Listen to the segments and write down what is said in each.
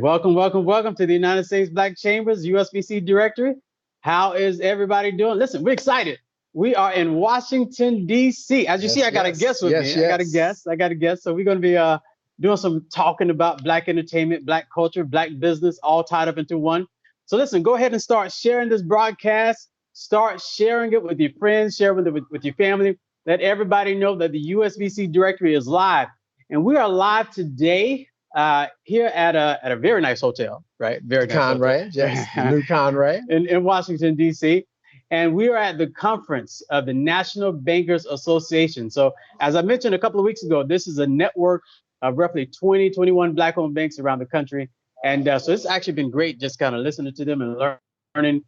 Welcome, welcome, welcome to the United States Black Chambers USBC Directory. How is everybody doing? Listen, we're excited. We are in Washington, D.C. As you see, I got a guest with me. I got a guest. So we're going to be doing some talking about Black entertainment, Black culture, Black business, all tied up into one. So listen, go ahead and start sharing this broadcast. Start sharing it with your friends, share it with your family. Let everybody know that the USBC Directory is live. And we are live today here at a very nice hotel, right? Very nice Conrad, hotel. yes, the new Conrad in Washington, D.C. And we are at the conference of the National Bankers Association. So as I mentioned a couple of weeks ago, this is a network of roughly 21 Black-owned banks around the country. And so it's actually been great just kind of listening to them and learning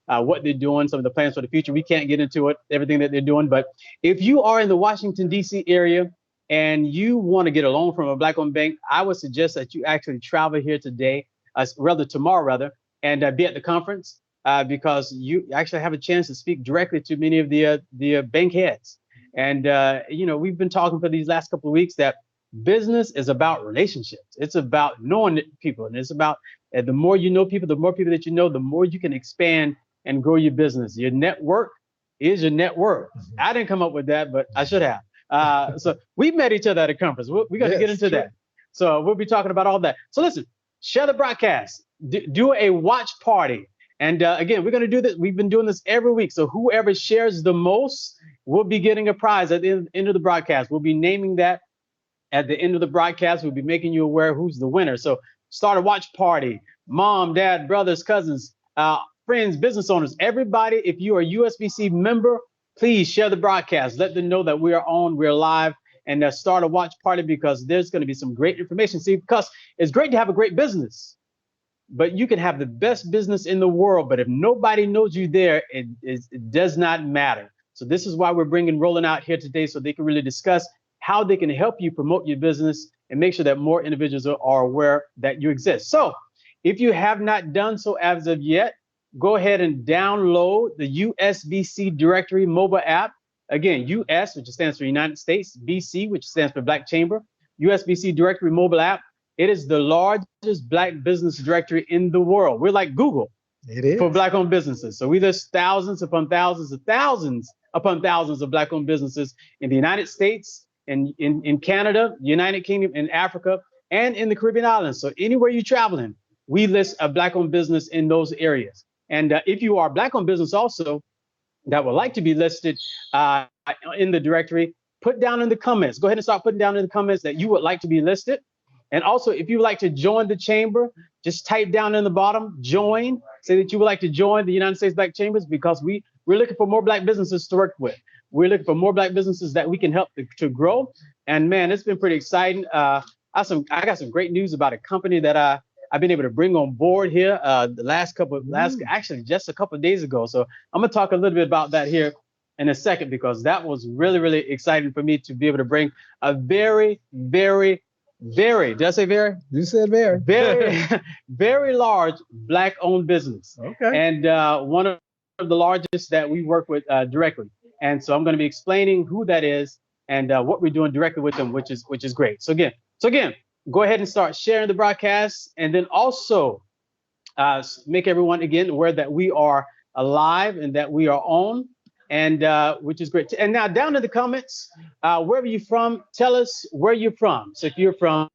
what they're doing, some of the plans for the future. We can't get into it, everything that they're doing. But if you are in the Washington, D.C. area, and you want to get a loan from a Black-owned bank, I would suggest that you actually travel here today, tomorrow, and be at the conference because you actually have a chance to speak directly to many of the bank heads. And, we've been talking for these last couple of weeks that business is about relationships. It's about knowing people. And it's about the more you know people, the more people that you know, the more you can expand and grow your business. Your network is your net worth. I didn't come up with that, but I should have. So we met each other at a conference. We're going to get into that. So we'll be talking about all that. So listen, share the broadcast, do a watch party. And again, we're going to do this. We've been doing this every week. So whoever shares the most will be getting a prize at the end of the broadcast. We'll be naming that at the end of the broadcast. We'll be making you aware who's the winner. So start a watch party. Mom, dad, brothers, cousins, friends, business owners, everybody. If you are a USBC member, please share the broadcast. Let them know that we are on, we're live, and start a watch party because there's going to be some great information. See, because it's great to have a great business, but you can have the best business in the world, but if nobody knows you there, it does not matter. So this is why we're bringing Roland out here today so they can really discuss how they can help you promote your business and make sure that more individuals are aware that you exist. So if you have not done so as of yet, go ahead and download the USBC Directory mobile app. Again, US, which stands for United States, BC, which stands for Black Chamber, USBC Directory mobile app. It is the largest Black business directory in the world. We're like Google for Black-owned businesses. So we list thousands upon thousands upon thousands of Black-owned businesses in the United States, in Canada, United Kingdom, in Africa, and in the Caribbean islands. So anywhere you're traveling, we list a Black-owned business in those areas. And if you are a Black-owned business also that would like to be listed in the directory, put down in the comments. Go ahead and start putting down in the comments that you would like to be listed. And also, if you would like to join the chamber, just type down in the bottom, join, say that you would like to join the United States Black Chambers because we're looking for more Black businesses to work with. We're looking for more Black businesses that we can help to grow. And man, it's been pretty exciting. I got some great news about a company that I've been able to bring on board here actually just a couple of days ago. So I'm going to talk a little bit about that here in a second, because that was really, really exciting for me to be able to bring a very, very, very, did I say very? You said very. Very, very large Black-owned business. Okay. And one of the largest that we work with directly. And so I'm going to be explaining who that is and what we're doing directly with them, which is great. So again, go ahead and start sharing the broadcast, and then also make everyone again aware that we are alive and that we are on, and which is great. And now down in the comments, wherever you're from, tell us where you're from. So if you're from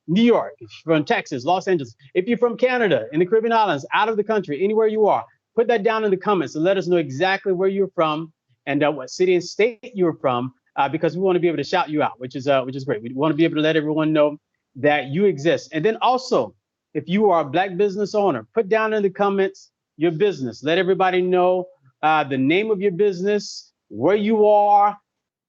New York, if you're from Texas, Los Angeles, if you're from Canada, in the Caribbean islands, out of the country, anywhere you are, put that down in the comments and let us know exactly where you're from and what city and state you're from, because we want to be able to shout you out, which is great. We want to be able to let everyone know that you exist. And then also, if you are a Black business owner, put down in the comments your business. Let everybody know the name of your business, where you are.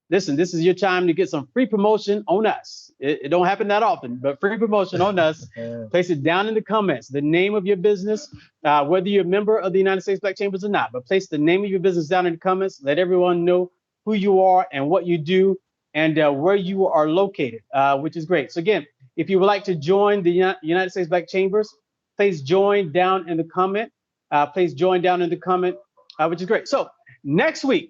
Listen, this is your time to get some free promotion on us. It don't happen that often, but free promotion on us. Place it down in the comments, the name of your business, whether you're a member of the United States Black Chambers or not, but place the name of your business down in the comments. Let everyone know who you are and what you do and where you are located, which is great. So again, if you would like to join the United States Black Chambers, please join down in the comment. Please join down in the comment, which is great. So next week,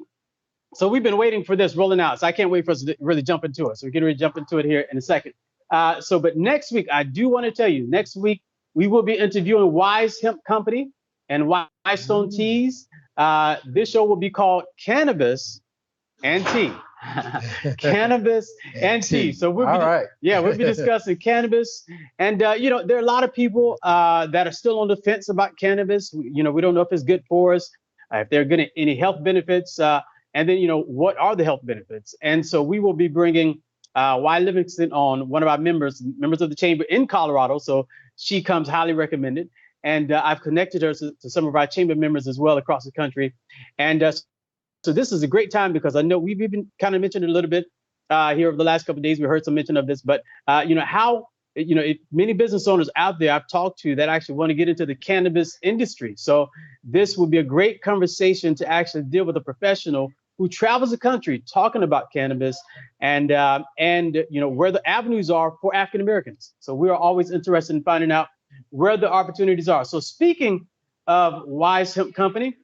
so we've been waiting for this rolling out. So I can't wait for us to really jump into it. So we're getting ready to jump into it here in a second. But next week, I do want to tell you, next week, we will be interviewing Wise Hemp Company and Wise Stone Teas. This show will be called Cannabis and Tea. Cannabis and tea. So we'll be discussing cannabis. And, there are a lot of people that are still on the fence about cannabis. We don't know if it's good for us, if there are any health benefits. And then, what are the health benefits? And so we will be bringing Y. Livingston on, one of our members of the chamber in Colorado. So she comes highly recommended. And I've connected her to some of our chamber members as well across the country. And so this is a great time because I know we've been kind of mentioned it a little bit here over the last couple of days. We heard some mention of this, but if many business owners out there I've talked to that actually want to get into the cannabis industry. So this would be a great conversation to actually deal with a professional who travels the country talking about cannabis and where the avenues are for African Americans. So we are always interested in finding out where the opportunities are. So speaking of Wise Hemp Company,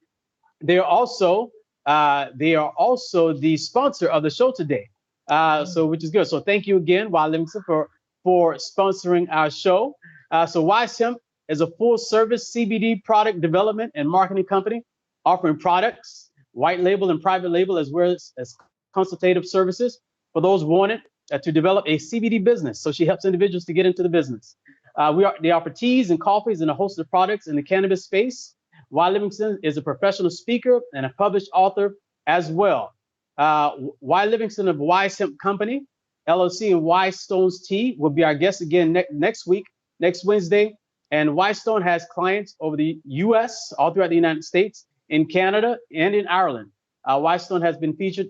they are also the sponsor of the show today, so which is good. So thank you again, Y. Livingston, for sponsoring our show. So Wise Hemp is a full-service CBD product development and marketing company offering products, white label and private label, as well as consultative services for those wanting to develop a CBD business. So she helps individuals to get into the business. They offer teas and coffees and a host of products in the cannabis space. Y. Livingston is a professional speaker and a published author as well. Y. Livingston of Wise Hemp Company, LLC, and Wise Stone's Tea will be our guest again next week, next Wednesday. And Wise Stone has clients over the U.S., all throughout the United States, in Canada, and in Ireland. Wise Stone has been featured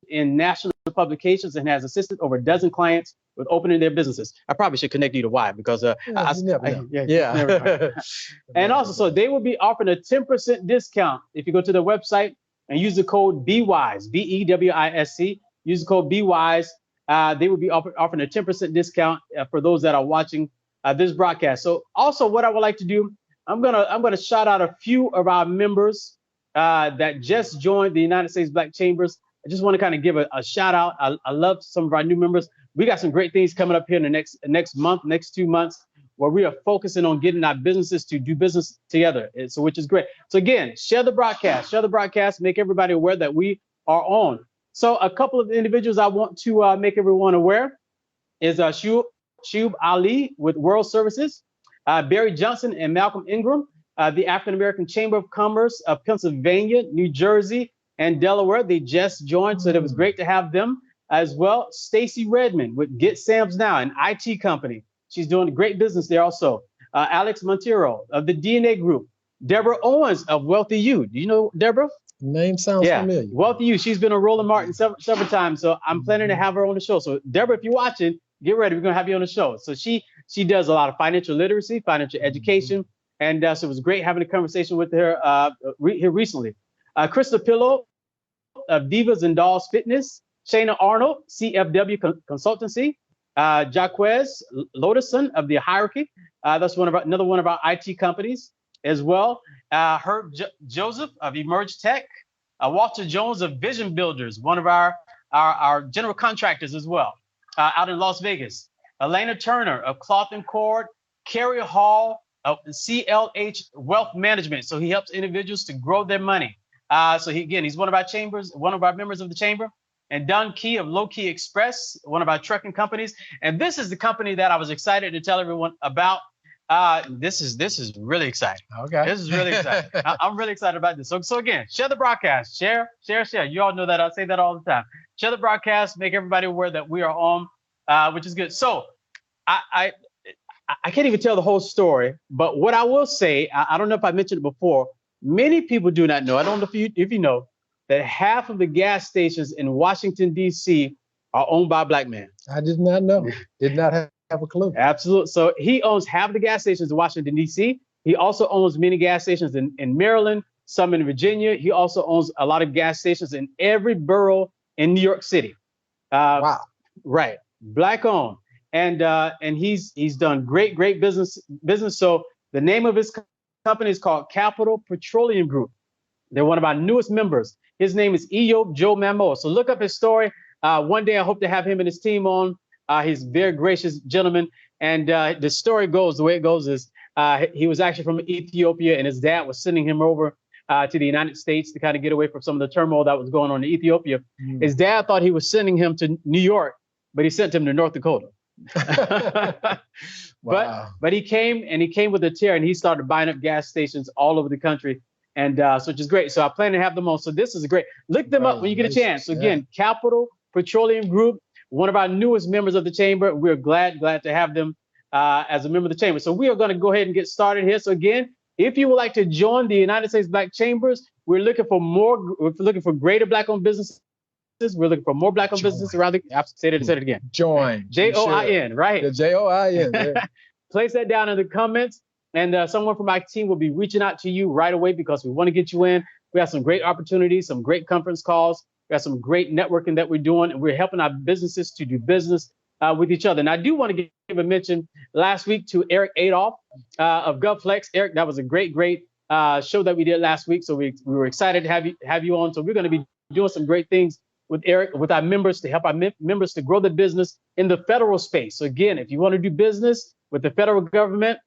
in national publications and has assisted over a dozen clients with opening their businesses. I probably should connect you to Y because and also, so they will be offering a 10% discount if you go to their website and use the code BWISE, BEWISC. Use the code BWISE. They will be offering a 10% discount for those that are watching this broadcast. So also, what I would like to do, I'm gonna shout out a few of our members that just joined the United States Black Chambers. I just want to kind of give a shout out. I love some of our new members. We got some great things coming up here in the next month, next 2 months, where we are focusing on getting our businesses to do business together. So which is great. So again, share the broadcast, make everybody aware that we are on. So a couple of individuals I want to make everyone aware is Shub Ali with World Services, Barry Johnson and Malcolm Ingram, the African American Chamber of Commerce of Pennsylvania, New Jersey, and Delaware. They just joined, so it was great to have them as well. Stacy Redmond with Get Sam's Now, an IT company. She's doing great business there also. Alex Montero of the DNA Group. Deborah Owens of Wealthy You. Do you know Deborah? Name sounds familiar. Wealthy You. She's been on Roland Martin several times, so I'm planning to have her on the show. So Deborah, if you're watching, get ready. We're going to have you on the show. So she does a lot of financial literacy, financial education, and so it was great having a conversation with her here recently. Krista Pillow of Divas and Dolls Fitness. Shayna Arnold, CFW Consultancy. Jaquez Lodeson of The Hierarchy. That's another one of our IT companies as well. Herb Joseph of Emerge Tech. Walter Jones of Vision Builders, one of our general contractors as well, out in Las Vegas. Elena Turner of Cloth and Cord. Kerry Hall of CLH Wealth Management. So he helps individuals to grow their money. So he's one of our members of the chamber. And Don Key of Low Key Express, one of our trucking companies. And this is the company that I was excited to tell everyone about. This is really exciting. Okay. This is really exciting. I'm really excited about this. So again, share the broadcast. Share. You all know that. I say that all the time. Share the broadcast. Make everybody aware that we are on, which is good. So I can't even tell the whole story. But what I will say, I don't know if I mentioned it before. Many people do not know. I don't know if you know that half of the gas stations in Washington, D.C. are owned by a black man. I did not know. Did not have a clue. Absolutely. So he owns half the gas stations in Washington, D.C. He also owns many gas stations in Maryland, some in Virginia. He also owns a lot of gas stations in every borough in New York City. Wow. Right. Black owned. And he's done great business. So the name of his company is called Capital Petroleum Group. They're one of our newest members. His name is Eyob Joe Mamo. So look up his story. One day I hope to have him and his team on. He's a very gracious gentleman. And the story goes, the way it goes is He was actually from Ethiopia, and his dad was sending him over to the United States to kind of get away from some of the turmoil that was going on in Ethiopia. His dad thought he was sending him to New York, but he sent him to North Dakota. Wow. But he came with a tear, and he started buying up gas stations all over the country, and so which is great. So I plan to have them on. So this is great. Look them up when you get a chance. So again, Capital Petroleum Group, one of our newest members of the chamber. We're glad to have them as a member of the chamber. So we are going to go ahead and get started here. So again, if you would like to join the United States Black Chambers, we're looking for greater Black-owned businesses. We're looking for more Black-owned businesses around the. Say it again. Join. Join, right? The JOIN. Yeah. Place that down in the comments, and someone from my team will be reaching out to you right away because we want to get you in. We have some great opportunities, some great conference calls. We have some great networking that we're doing, and we're helping our businesses to do business with each other. And I do want to give a mention last week to Eric Adolph of GovFlex. Eric, that was a great show that we did last week. So we were excited to have you on. So we're going to be doing some great things with Eric, with our members, to help our members to grow the business in the federal space. So again, if you want to do business with the federal government,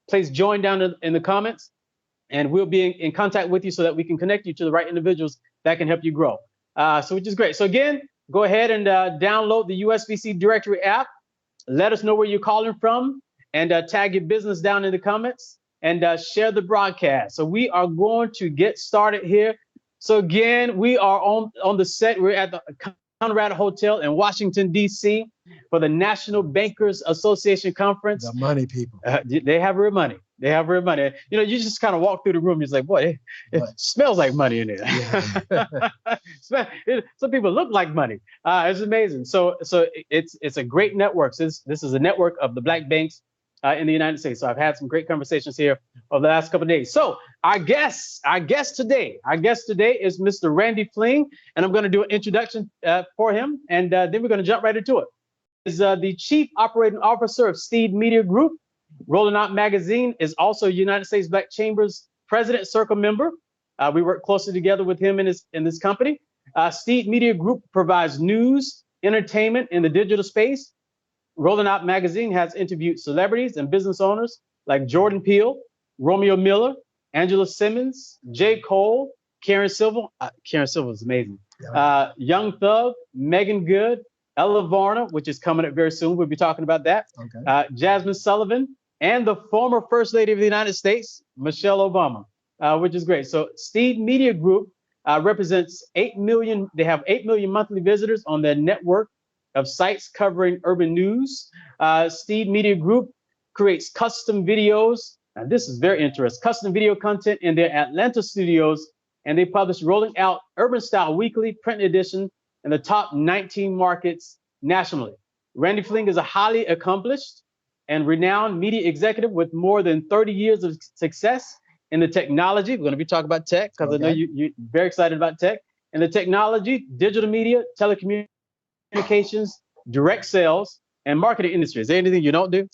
please join down in the comments, and we'll be in contact with you so that we can connect you to the right individuals that can help you grow. So which is great. So again, go ahead and download the USBC Directory app. Let us know where you're calling from, and tag your business down in the comments, and share the broadcast. So we are going to get started here. So again, we are on the set. We're at the Conrad Hotel in Washington, D.C. for the National Bankers Association Conference. The money people. They have real money. They have real money. You know, you just kind of walk through the room. You're like, boy, it smells like money in there. Yeah. Some people look like money. It's amazing. So it's a great network. This is a network of the Black banks in the United States. So I've had some great conversations here over the last couple of days. So our guest today is Mr. Randy Fling, and I'm going to do an introduction for him, and then we're going to jump right into it. Is the Chief Operating Officer of Steed Media Group. Rolling Out Magazine is also United States Black Chambers President Circle member. We work closely together with him in this company. Steed Media Group provides news, entertainment in the digital space. Rolling Out Magazine has interviewed celebrities and business owners like Jordan Peele, Romeo Miller, Angela Simmons, J. Cole, Karen Silver. Karen Silver is amazing. Young Thug, Megan Good, Ella Varner, which is coming up very soon. We'll be talking about that. Okay. Jasmine Sullivan, and the former First Lady of the United States, Michelle Obama, which is great. So Steed Media Group represents 8 million. They have 8 million monthly visitors on their network of sites covering urban news. Steed Media Group creates custom videos. Now, this is very interesting. Custom video content in their Atlanta studios, and they publish Rolling Out Urban Style Weekly print edition in the top 19 markets nationally. Randy Fling is a highly accomplished and renowned media executive with more than 30 years of success in the technology. We're going to be talking about tech because I know you're very excited about tech. In the technology, digital media, telecommunications, direct sales, and marketing industry. Is there anything you don't do?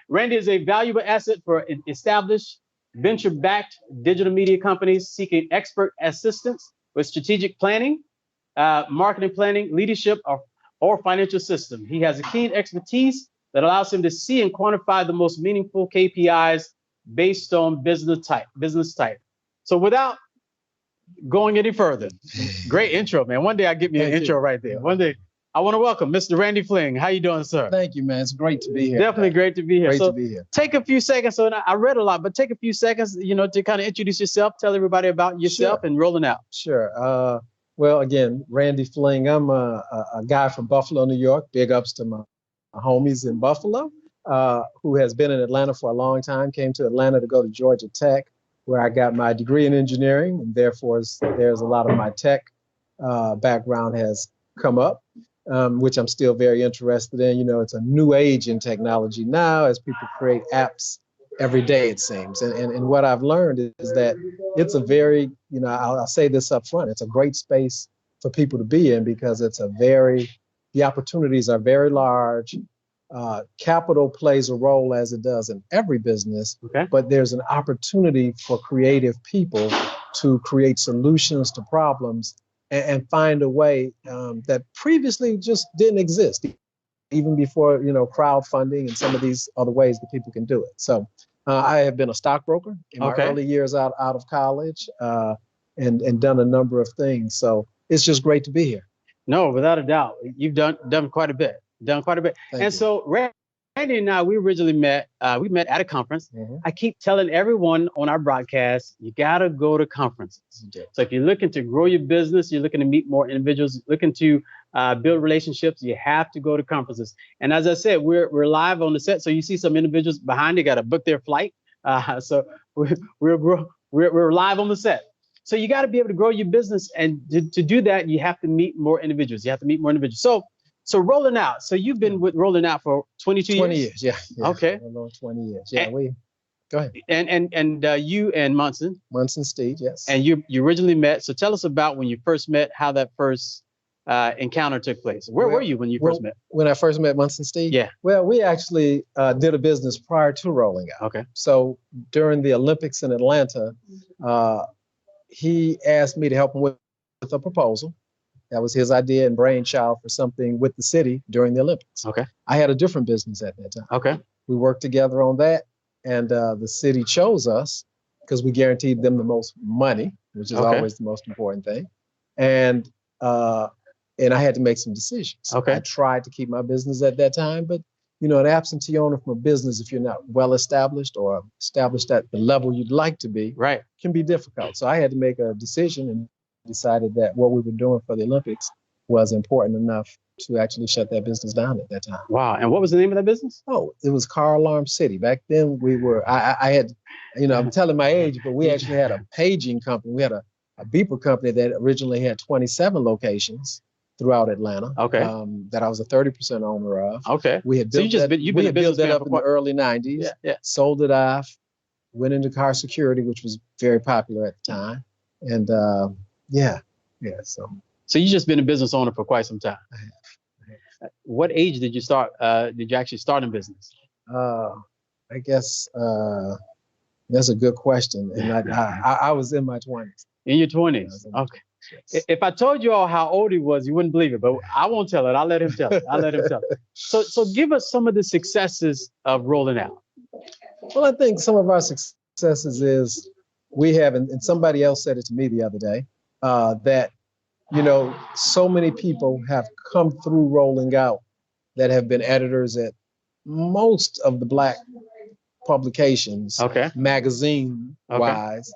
Randy is a valuable asset for established venture-backed digital media companies seeking expert assistance with strategic planning, marketing planning, leadership, or financial system. He has a keen expertise that allows him to see and quantify the most meaningful KPIs based on business type. So without going any further, great intro, man. One day I'll give you an intro right there. One day I want to welcome Mr. Randy Fling. How you doing, sir? Thank you, man. It's great to be here. Definitely great to be here. Great to be here. Take a few seconds. So I read a lot, but take a few seconds, to kind of introduce yourself, tell everybody about yourself and Rolling Out. Sure. Well, again, Randy Fling. I'm a guy from Buffalo, New York. Big ups to my homies in Buffalo, who has been in Atlanta for a long time. Came to Atlanta to go to Georgia Tech, where I got my degree in engineering, and therefore there's a lot of my tech background has come up. Which I'm still very interested in. It's a new age in technology now as people create apps every day, it seems. And what I've learned is that it's a very, I'll say this up front, it's a great space for people to be in because the opportunities are very large. Capital plays a role as it does in every business, but there's an opportunity for creative people to create solutions to problems and find a way that previously just didn't exist. even before, crowdfunding and some of these other ways that people can do it. So I have been a stockbroker in my early years out of college, and done a number of things. So it's just great to be here. No, without a doubt. You've done quite a bit. Done quite a bit. Thank and you. So Randy and I, we originally met. We met at a conference. Mm-hmm. I keep telling everyone on our broadcast, you gotta go to conferences. So if you're looking to grow your business, you're looking to meet more individuals, looking to build relationships, you have to go to conferences. And as I said, we're live on the set, so you see some individuals behind. They got to book their flight. So we're live on the set. So you got to be able to grow your business, and to do that, you have to meet more individuals. So Rolling Out. So you've been with Rolling Out for 22 years? 20 years, yeah. Okay. A little 20 years. Yeah, go ahead. And you and Munson. Munson Steve, yes. And you originally met. So tell us about when you first met, how that first encounter took place. Where were you when you first met? When I first met Munson Steve? Yeah. Well, we actually did a business prior to Rolling Out. Okay. So during the Olympics in Atlanta, he asked me to help him with a proposal. That was his idea and brainchild for something with the city during the Olympics. Okay. I had a different business at that time. Okay. We worked together on that, and the city chose us because we guaranteed them the most money, which is always the most important thing. And I had to make some decisions. Okay. I tried to keep my business at that time, but an absentee owner from a business, if you're not well established or established at the level you'd like to be, right, can be difficult. So I had to make a decision and decided that what we were doing for the Olympics was important enough to actually shut that business down at that time. Wow. And what was the name of that business? Oh, it was Car Alarm City. Back then I had, I'm telling my age, but we actually had a paging company. We had a beeper company that originally had 27 locations throughout Atlanta. Okay. That I was a 30% owner of. Okay. We had built you've been a business that up in the early 90s. Yeah. Sold it off, went into car security, which was very popular at the time. And So you've just been a business owner for quite some time. I have. What age did you start? Did you actually start in business? I guess that's a good question. And I was in my 20s. In your 20s. Okay. Yes. If I told you all how old he was, you wouldn't believe it. But I won't tell it. I'll let him tell it. So give us some of the successes of Rolling Out. Well, I think some of our successes is we have, and somebody else said it to me the other day, that so many people have come through Rolling Out that have been editors at most of the Black publications, magazine-wise,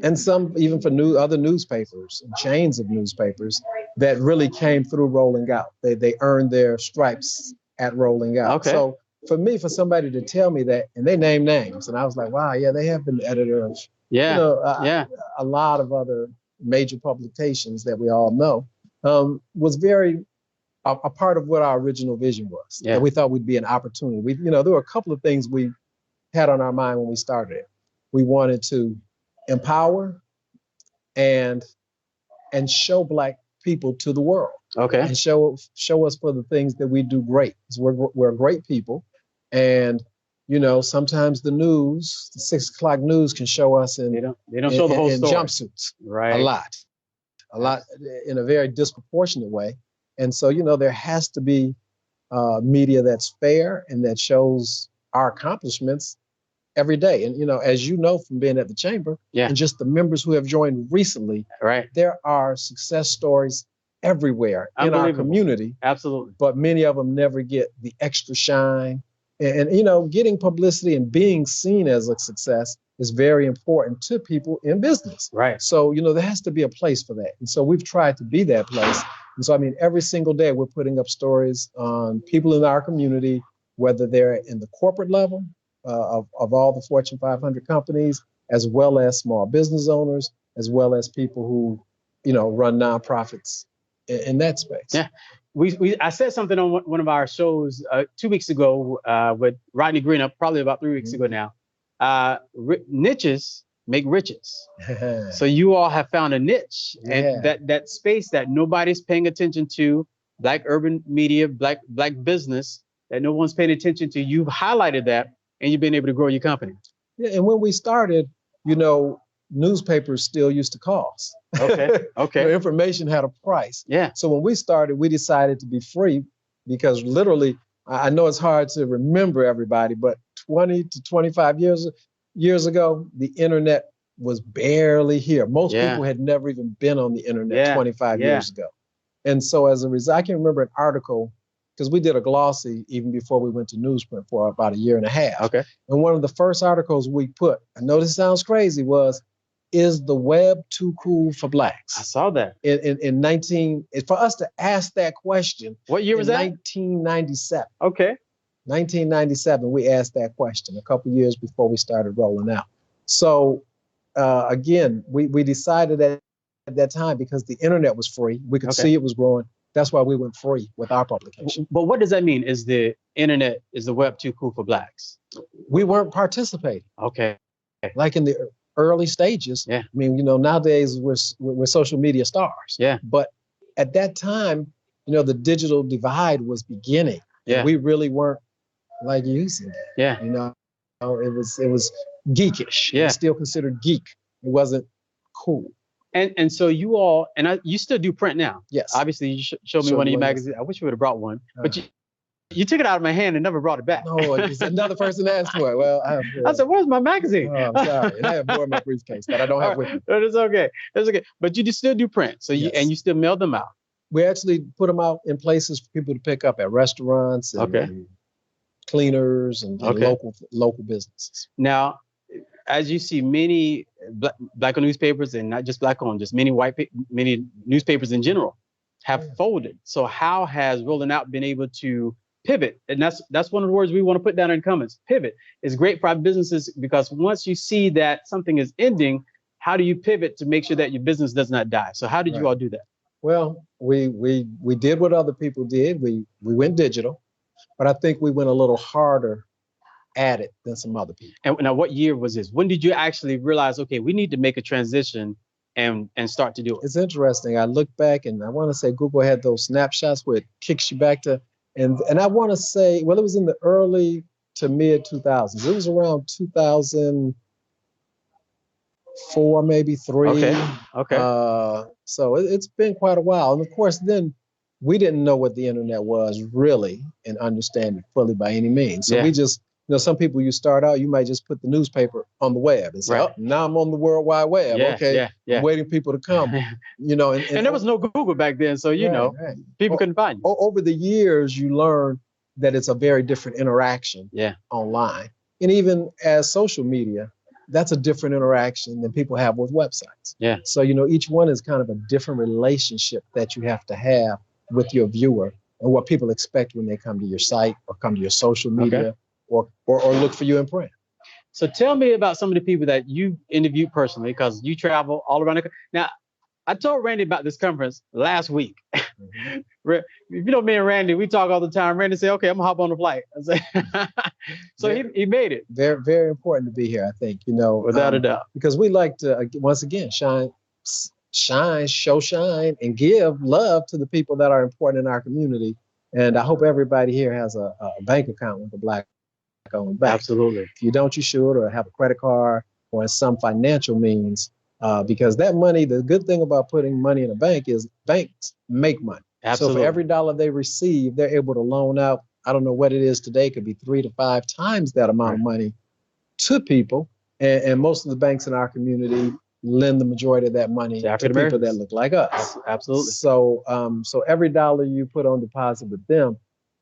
and some even for other newspapers and chains of newspapers that really came through Rolling Out. They earned their stripes at Rolling Out. Okay. So for somebody to tell me that, and they name names, and I was like, wow, yeah, they have been the editor of a lot of other major publications that we all know, was very a part of what our original vision was. Yeah. And we thought would be an opportunity. There were a couple of things we had on our mind when we started it. We wanted to empower and show Black people to the world. Okay. And show us for the things that we do great. We're great people, and sometimes the news, the 6 o'clock news, can show us in they don't show the whole story. Jumpsuits, right? A lot in a very disproportionate way. And so there has to be media that's fair and that shows our accomplishments every day. And as you know from being at the chamber, and just the members who have joined recently, right? There are success stories everywhere in our community. Absolutely. But many of them never get the extra shine. And getting publicity and being seen as a success is very important to people in business. Right. So, there has to be a place for that. And so we've tried to be that place. And so, every single day we're putting up stories on people in our community, whether they're in the corporate level of all the Fortune 500 companies, as well as small business owners, as well as people who, run nonprofits in that space. Yeah. I said something on one of our shows 2 weeks ago with Rodney Greenup, probably about 3 weeks ago now. Niches make riches. So you all have found a niche, and that space that nobody's paying attention to, Black urban media, black business that no one's paying attention to. You've highlighted that, and you've been able to grow your company. Yeah, and when we started, newspapers still used to cost. Okay. Information had a price. Yeah. So when we started, we decided to be free because literally, I know it's hard to remember everybody, but 20 to 25 years ago, the internet was barely here. Most people had never even been on the internet 25 years ago. And so as a result, I can remember an article, because we did a glossy even before we went to newsprint for about a year and a half. Okay. And one of the first articles we put, I know this sounds crazy, was, is the web too cool for blacks? I saw that. For us to ask that question. What year was that? 1997. Okay. 1997, we asked that question a couple years before we started rolling out. So again, we decided at that time, because the internet was free, we could see it was growing. That's why we went free with our publication. But what does that mean? Is the web too cool for blacks? We weren't participating. Okay. Like in the early stages. Yeah. I mean, nowadays we're social media stars. Yeah. But at that time, the digital divide was beginning. Yeah. We really weren't like using it. Yeah. It was geekish. Yeah. It's still considered geek. It wasn't cool. And so you all, you still do print now. Yes. Obviously, you showed me one of your magazines. I wish you would have brought one, but you took it out of my hand and never brought it back. No, it's another person asked for it. Well, I said, "Where's my magazine?" Oh, I'm sorry. And I have more in my briefcase that I don't have with me. It's okay. It's okay. But you still do print. So you still mail them out. We actually put them out in places for people to pick up at restaurants and cleaners and local businesses. Now, as you see, many black-owned newspapers, and not just black-owned, just many many newspapers in general have folded. So how has Rolling Out been able to pivot? And that's one of the words we want to put down in the comments. Pivot is great for our businesses, because once you see that something is ending, how do you pivot to make sure that your business does not die? So how did you all do that? Well, we did what other people did. We went digital, but I think we went a little harder at it than some other people. And now, what year was this? When did you actually realize, okay, we need to make a transition and start to do it? It's interesting. I look back, and I want to say Google had those snapshots where it kicks you back to, and I want to say, well, it was in the early to mid 2000s. It was around 2004, maybe 3. Okay. So it's been quite a while. And of course, then we didn't know what the internet was really and understand it fully by any means. So we just, some people, you start out, you might just put the newspaper on the web and say, oh, now I'm on the World Wide Web. I'm waiting people to come, And there was no Google back then. So, people couldn't find you. Over the years, you learn that it's a very different interaction online. And even as social media, that's a different interaction than people have with websites. Yeah. So, each one is kind of a different relationship that you have to have with your viewer and what people expect when they come to your site or come to your social media or look for you in print. So tell me about some of the people that you interviewed personally, because you travel all around the country. Now, I told Randy about this conference last week. If you know me and Randy, we talk all the time. Randy said, okay, I'm gonna hop on the flight. I said, so he made it. Very, very important to be here, I think, Without a doubt. Because we like to, once again, shine, show shine, and give love to the people that are important in our community. And I hope everybody here has a bank account with a black-owned bank. Absolutely. If you don't, you should, or have a credit card or some financial means. Because that money, the good thing about putting money in a bank is banks make money. Absolutely. So for every dollar they receive, they're able to loan out, I don't know what it is today, it could be 3 to 5 times that amount of money to people. And most of the banks in our community lend the majority of that money to people that look like us. Absolutely. So so every dollar you put on deposit with them,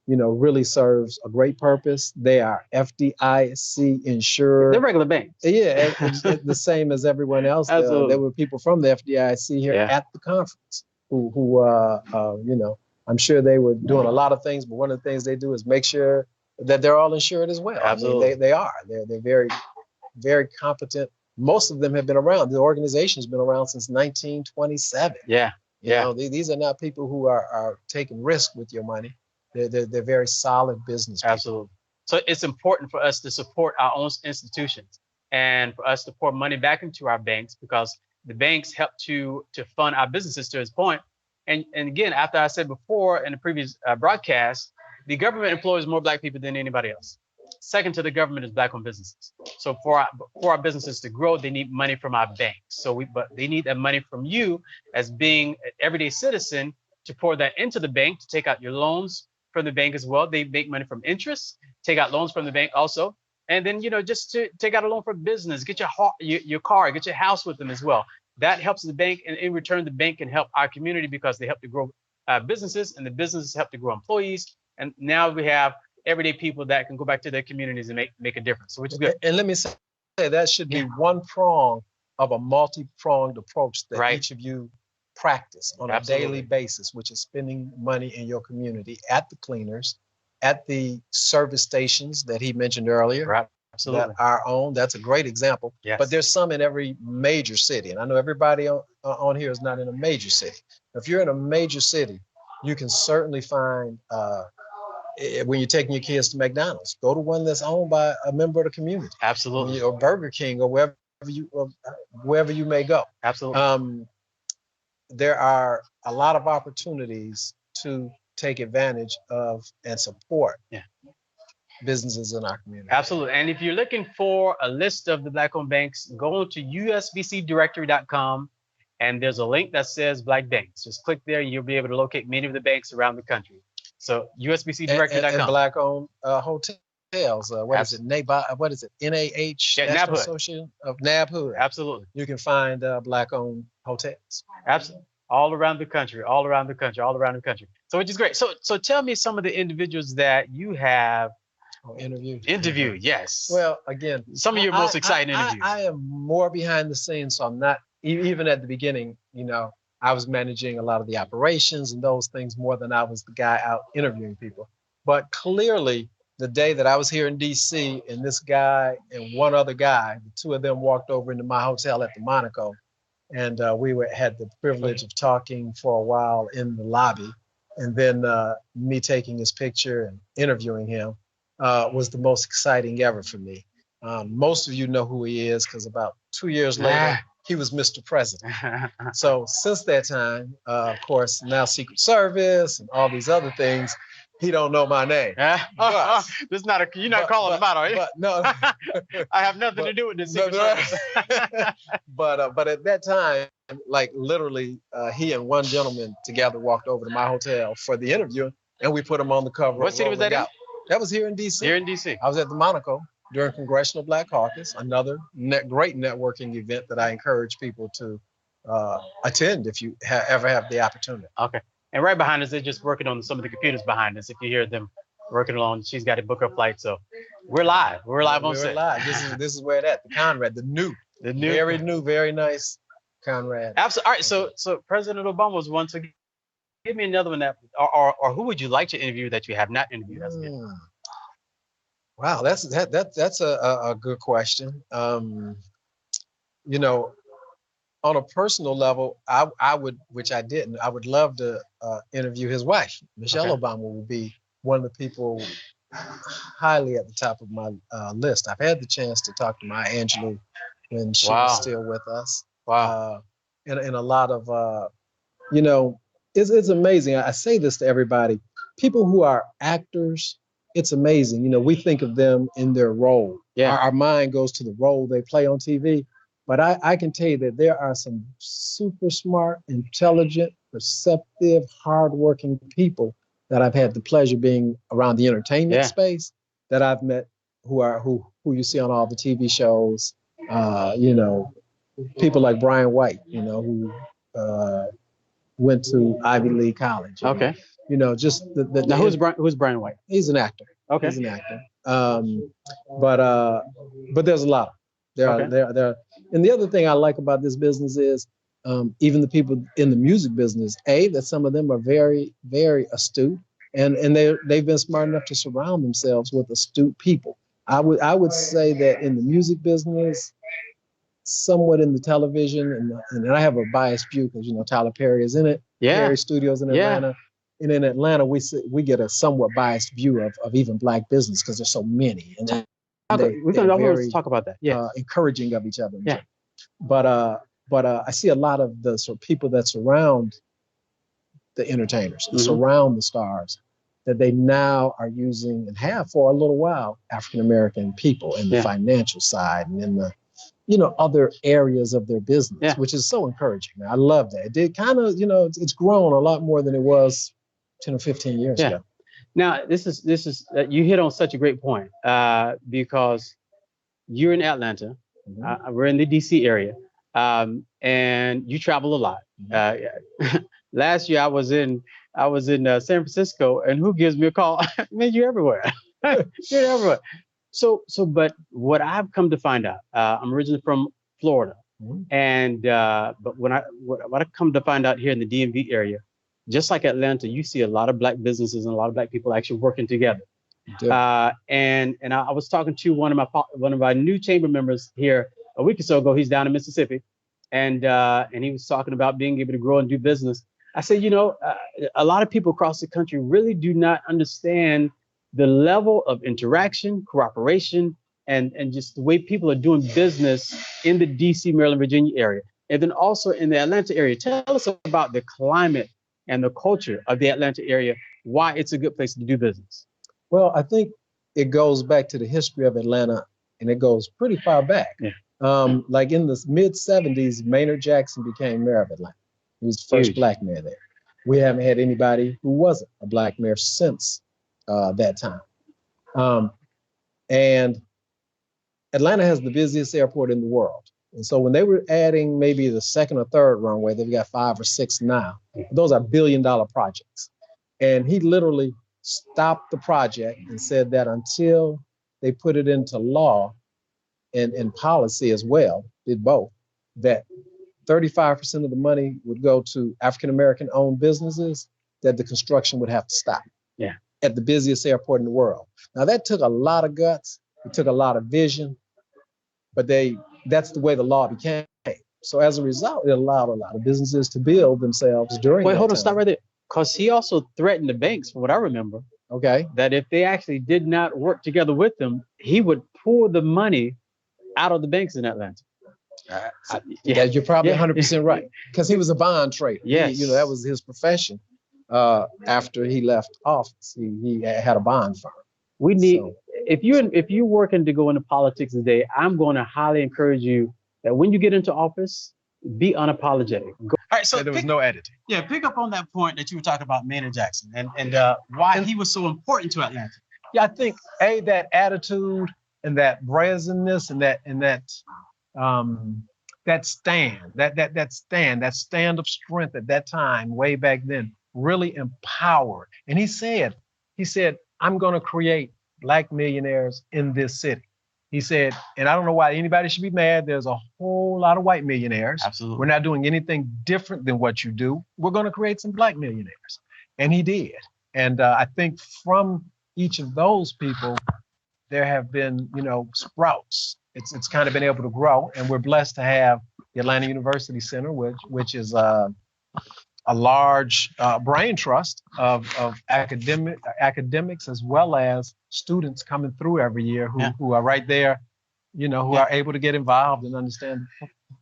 really serves a great purpose. They are FDIC insured. They're regular banks. Yeah, it's the same as everyone else. Absolutely. There were people from the FDIC here at the conference who I'm sure they were doing a lot of things, but one of the things they do is make sure that they're all insured as well. Absolutely. I mean, they are. They're very, very competent. Most of them have been around. The organization's been around since 1927. Yeah. These are not people who are taking risk with your money. They're very solid business people. Absolutely. So it's important for us to support our own institutions and for us to pour money back into our banks, because the banks help to fund our businesses, to his point. And again, after I said before in the previous broadcast, the government employs more black people than anybody else. Second to the government is black-owned businesses. So for our businesses to grow, they need money from our banks. But they need that money from you as being an everyday citizen to pour that into the bank to take out your loans from the bank as well. They make money from interest, take out loans from the bank also. And then, just to take out a loan for business, get your car, get your house with them as well. That helps the bank. And in return, the bank can help our community because they help to grow businesses, and the businesses help to grow employees. And now we have everyday people that can go back to their communities and make a difference, which is good. And let me say that should be one prong of a multi-pronged approach that each of you practice on a daily basis, which is spending money in your community at the cleaners, at the service stations that he mentioned earlier. Right. Absolutely. That our own. That's a great example. Yes. But there's some in every major city. And I know everybody on here is not in a major city. If you're in a major city, you can certainly find, when you're taking your kids to McDonald's, go to one that's owned by a member of the community. Absolutely. Or Burger King, or wherever you may go. Absolutely. There are a lot of opportunities to take advantage of and support businesses in our community. Absolutely. And if you're looking for a list of the Black-owned banks, go to usbcdirectory.com, and there's a link that says Black Banks. Just click there, and you'll be able to locate many of the banks around the country. So usbcdirectory.com. And Black-owned hotels. What is it? NAH? National Association of NABHOOD. Absolutely. You can find Black-owned hotels. Absolutely. All around the country. So which is great. So tell me some of the individuals that you have interviewed. Yes. Well, again, some of your most exciting interviews. I am more behind the scenes, so I'm not even at the beginning. I was managing a lot of the operations and those things more than I was the guy out interviewing people. But clearly, the day that I was here in D.C. and this guy and one other guy, the two of them walked over into my hotel at the Monaco, and we had the privilege of talking for a while in the lobby, and then me taking his picture and interviewing him was the most exciting ever for me. Most of you know who he is because about 2 years later, he was Mr. President. So since that time, of course, now Secret Service and all these other things, he don't know my name. But, this is not you're not calling him out, are you? But no, I have nothing to do with this Secret Service. But at that time, like literally, he and one gentleman together walked over to my hotel for the interview, and we put him on the cover. What city was that in? That was here in D.C. Here in D.C. I was at the Monaco during Congressional Black Caucus, another great networking event that I encourage people to attend if you ever have the opportunity. Okay. And right behind us, they're just working on some of the computers behind us. If you hear them working along, she's got to book her flight. So we're live. We're live on set. Live. This is where the Conrad, the new, very new, very nice Conrad. Absolutely. All right. So President Obama was one. So give me another one or who would you like to interview that you have not interviewed as yet? Wow, that's a good question. On a personal level, I would, which I didn't, I would love to interview his wife. Michelle Obama would be one of the people highly at the top of my list. I've had the chance to talk to Maya Angelou when she was still with us. Wow. And a lot of, it's amazing. I say this to everybody. People who are actors, it's amazing. We think of them in their role. Yeah. Our mind goes to the role they play on TV. But I can tell you that there are some super smart, intelligent, perceptive, hardworking people that I've had the pleasure being around the entertainment space that I've met who you see on all the TV shows. People like Brian White, who went to Ivy League College. Okay. Just the now who's Brian White? He's an actor. Okay. He's an actor. But there's a lot. There are. And the other thing I like about this business is even the people in the music business, that some of them are very, very astute, and they've been smart enough to surround themselves with astute people. I would say that in the music business, somewhat in the television, and I have a biased view because Tyler Perry is in it. Yeah. Perry Studios in Atlanta. And in Atlanta, we get a somewhat biased view of even Black business because there's so many. And we can always talk about that. Yeah. Encouraging of each other. Yeah. But I see a lot of the sort of people that surround the entertainers, and surround the stars, that they now are using and have for a little while African American people in the financial side and in the other areas of their business, which is so encouraging. I love that. It did kind of it's grown a lot more than it was 10 or 15 years ago. Now, this is you hit on such a great point because you're in Atlanta, we're in the DC area, and you travel a lot. Last year I was in San Francisco, and who gives me a call? Man, you're everywhere. You're everywhere. But what I've come to find out, I'm originally from Florida, and but what I come to find out here in the DMV area, just like Atlanta, you see a lot of black businesses and a lot of black people actually working together. And I was talking to one of our new chamber members here a week or so ago. He's down in Mississippi, and he was talking about being able to grow and do business. I said, a lot of people across the country really do not understand the level of interaction, cooperation, and just the way people are doing business in the DC, Maryland, Virginia area, and then also in the Atlanta area. Tell us about the climate and the culture of the Atlanta area, why it's a good place to do business. Well, I think it goes back to the history of Atlanta, and it goes pretty far back. Yeah. Like in the mid 70s, Maynard Jackson became mayor of Atlanta. He was the first black mayor there. We haven't had anybody who wasn't a black mayor since that time. And Atlanta has the busiest airport in the world. And so when they were adding maybe the second or third runway, they've got 5 or 6 now. Those are billion-dollar projects. And he literally stopped the project and said that until they put it into law and policy as well, did both, that 35% of the money would go to African-American owned businesses, that the construction would have to stop. Yeah. At the busiest airport in the world. Now that took a lot of guts, it took a lot of vision, but that's the way the law became. So as a result, it allowed a lot of businesses to build themselves during that Hold on, time. stop right there. Because he also threatened the banks, from what I remember, that if they actually did not work together with them, he would pull the money out of the banks in Atlanta. Yeah, you're probably 100% right. Because he was a bond trader. Yes. That was his profession. After he left office, he had a bond firm. We need, if you're working to go into politics today, I'm going to highly encourage you that when you get into office, be unapologetic. All right, so there was no editing. Yeah, pick up on that point that you were talking about Maynard Jackson and why he was so important to Atlanta. Yeah, I think that attitude and that brazenness and that stand of strength at that time, way back then, really empowered. And he said, I'm going to create black millionaires in this city. He said, and I don't know why anybody should be mad. There's a whole lot of white millionaires. Absolutely. We're not doing anything different than what you do. We're going to create some black millionaires. And he did. And I think from each of those people, there have been, sprouts. It's kind of been able to grow. And we're blessed to have the Atlanta University Center, which is a large brain trust of academics as well as students coming through every year who are right there, who are able to get involved and understand,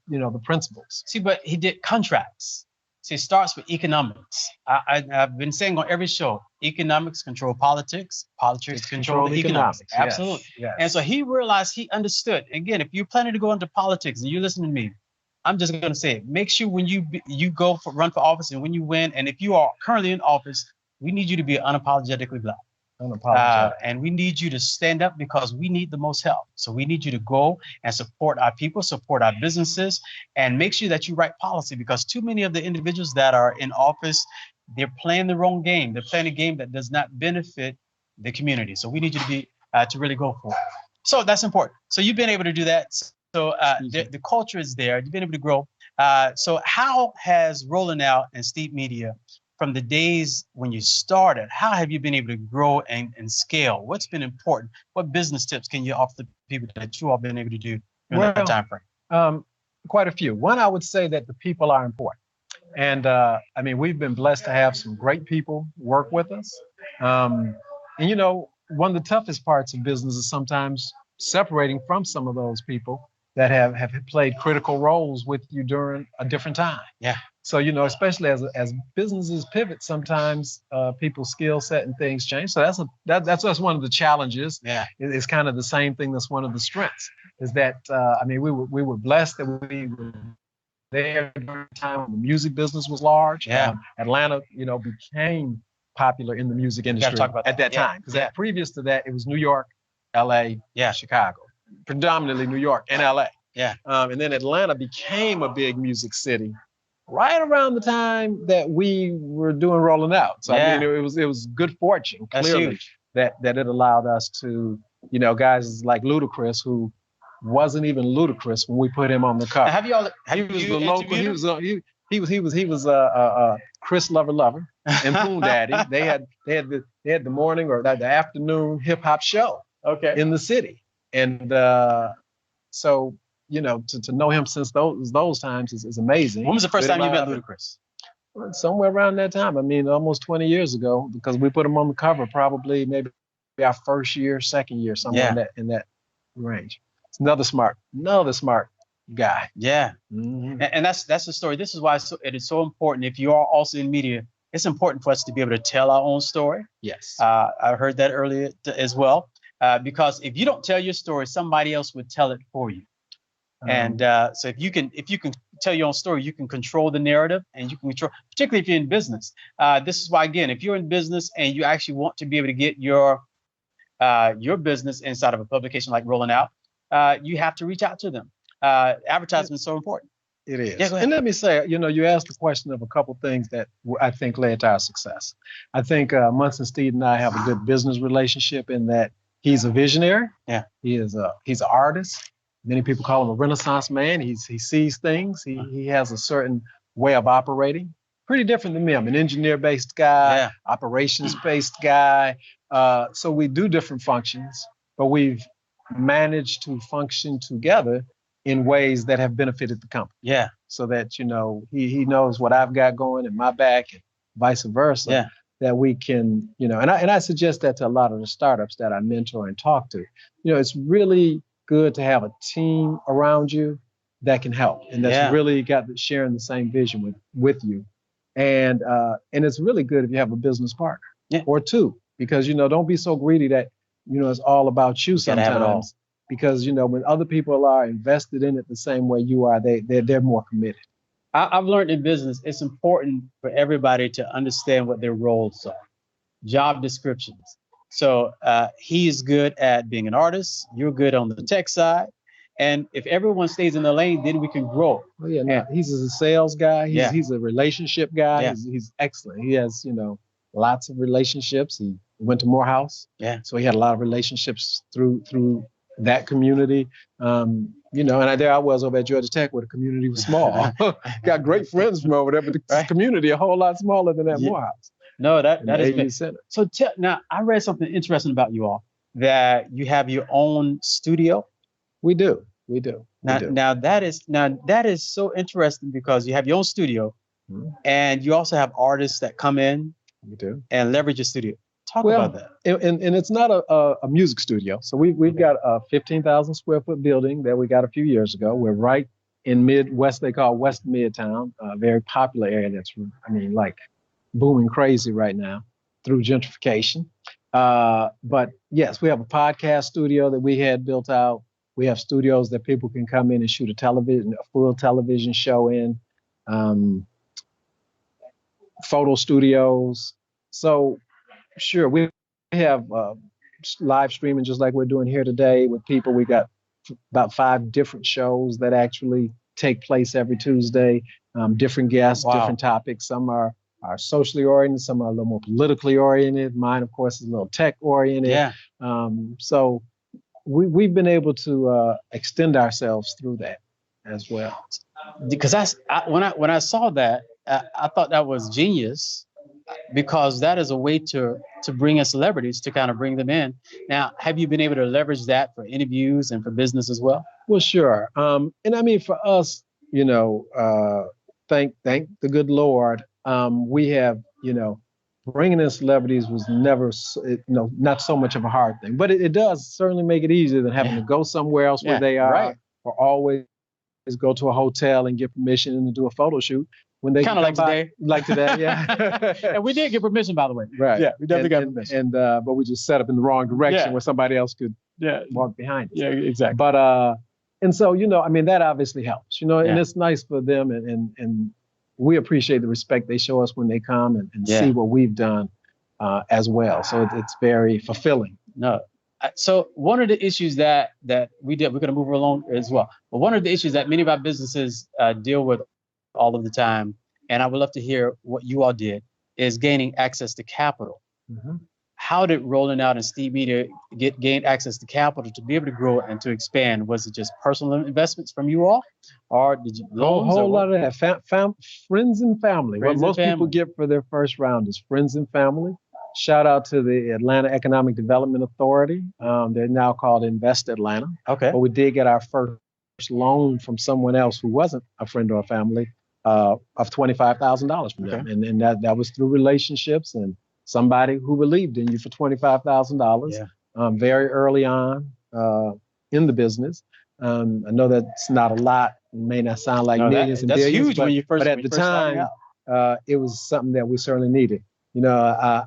the principles. See, but he did contracts. See, it starts with economics. I've been saying on every show, economics control politics, politics control economics. Absolutely. Yes. And so he realized, he understood. Again, if you're planning to go into politics and you listen to me, I'm just going to say it. Make sure when you go run for office and when you win, and if you are currently in office, we need you to be unapologetically black. And we need you to stand up because we need the most help. So we need you to go and support our people, support our businesses, and make sure that you write policy, because too many of the individuals that are in office, they're playing the wrong game. They're playing a game that does not benefit the community. So we need you to be to really go for it. So that's important. So you've been able to do that. So the culture is there. You've been able to grow. So how has Rolling Out and Steep Media, from the days when you started, how have you been able to grow and scale? What's been important? What business tips can you offer the people that you all been able to do during that time frame? Quite a few. One, I would say that the people are important. And we've been blessed to have some great people work with us. And one of the toughest parts of business is sometimes separating from some of those people that have played critical roles with you during a different time. Yeah. So, especially as businesses pivot, sometimes people's skill set and things change. So that's one of the challenges. Yeah. It's kind of the same thing that's one of the strengths, is that, we were blessed that we were there during the time when the music business was large. Yeah. Atlanta, became popular in the music industry talk about at that time. Because previous to that, it was New York, LA, Chicago, predominantly New York and LA. And then Atlanta became a big music city right around the time that we were doing Rolling Out. So I mean, it was good fortune, clearly, that it allowed us to, you know, guys like Ludacris, who wasn't even Ludacris when we put him on the cover. Have you He was Chris Lover and Poon Daddy. They had the morning or the afternoon hip hop show in the city. And so, you know, to know him since those times is amazing. When was the first time you met Ludacris? Somewhere around that time. I mean, almost 20 years ago, because we put him on the cover probably maybe our first year, second year, somewhere in that range. It's another smart guy. Yeah. Mm-hmm. And that's the story. This is why it is so important. If you are also in media, it's important for us to be able to tell our own story. Yes. I heard that earlier as well. Because if you don't tell your story, somebody else would tell it for you. And so if you can tell your own story, you can control the narrative, and you can control, particularly if you're in business. This is why, again, if you're in business and you actually want to be able to get your business inside of a publication like Rolling Out, you have to reach out to them. Advertisement is so important. It is. Yeah, go ahead. And let me say, you know, you asked the question of a couple things that I think led to our success. I think Munson Steed and I have a good business relationship in that he's a visionary. Yeah. He's an artist. Many people call him a Renaissance man. He sees things. He has a certain way of operating. Pretty different than me. I'm an engineer-based guy, operations-based guy. So we do different functions, but we've managed to function together in ways that have benefited the company. Yeah. So that, you know, he knows what I've got going in my back and vice versa. Yeah. That we can, you know, and I suggest that to a lot of the startups that I mentor and talk to. You know, it's really good to have a team around you that can help and that's really sharing the same vision with you. And it's really good if you have a business partner or two, because, you know, don't be so greedy that, you know, it's all about you sometimes. Because, you know, when other people are invested in it the same way you are, they're more committed. I've learned in business, it's important for everybody to understand what their roles are, job descriptions. So he is good at being an artist. You're good on the tech side. And if everyone stays in the lane, then we can grow. Well, he's a sales guy. He's a relationship guy. Yeah. He's excellent. He has, you know, lots of relationships. He went to Morehouse. Yeah. So he had a lot of relationships through that community. You know, and there I was over at Georgia Tech where the community was small. Got great friends from over there, but the community a whole lot smaller than that Morehouse. No, that is big. So now I read something interesting about you all, that you have your own studio. We do. Now that is so interesting because you have your own studio, and you also have artists that come in. We do. And leverage your studio. Talk about that. And it's not a music studio. So we've got a 15,000 square foot building that we got a few years ago. We're right in Midwest. They call West Midtown, a very popular area that's, I mean, like booming crazy right now through gentrification. But yes, we have a podcast studio that we had built out. We have studios that people can come in and shoot a full television show in, photo studios. So sure, we have live streaming just like we're doing here today with people. We got about 5 different shows that actually take place every Tuesday, different guests, different topics. Some are socially oriented, some are a little more politically oriented. Mine, of course, is a little tech oriented. Yeah. So we've been able to extend ourselves through that as well. Because when I saw that, I thought that was genius, because that is a way to bring in celebrities, to kind of bring them in. Now, have you been able to leverage that for interviews and for business as well? Well, sure. And I mean, for us, you know, thank the good Lord, we have, you know, bringing in celebrities was never, you know, not so much of a hard thing, but it does certainly make it easier than having to go somewhere else where they are, or always go to a hotel and get permission and to do a photo shoot. When they kind of like today, yeah. And we did get permission, by the way. Right. Yeah, we definitely got permission. But we just set up in the wrong direction where somebody else could walk behind us. Yeah, exactly. But and so, you know, I mean, that obviously helps, you know, and it's nice for them, and we appreciate the respect they show us when they come and see what we've done. as well. So it's very fulfilling. No. So one of the issues that we're going to move along as well. But one of the issues that many of our businesses deal with all of the time, and I would love to hear what you all did, is gaining access to capital. Mm-hmm. How did Rolling Out and Steve Media gain access to capital to be able to grow and to expand? Was it just personal investments from you all, or did you loans? A whole lot of that. Friends and family. Friends what and most people family. get for their first round is friends and family. Shout out to the Atlanta Economic Development Authority. They're now called Invest Atlanta. Okay. But we did get our first loan from someone else who wasn't a friend or a family of $25,000 from them. And that was through relationships and somebody who believed in you for $25,000 very early on in the business. I know that's not a lot. It may not sound like millions and that's billions, huge when you first. But at the time, it was something that we certainly needed. You know,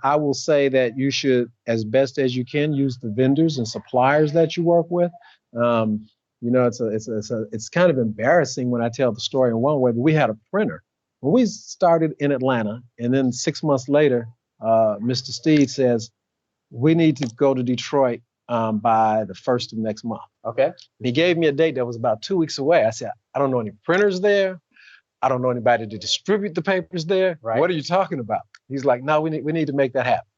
I will say that you should, as best as you can, use the vendors and suppliers that you work with. You know, it's kind of embarrassing when I tell the story in one way, but we had a printer. When we started in Atlanta, and then 6 months later, Mr. Steed says, we need to go to Detroit by the 1st of next month. Okay. He gave me a date that was about 2 weeks away. I said, I don't know any printers there. I don't know anybody to distribute the papers there. Right. What are you talking about? He's like, no, we need to make that happen.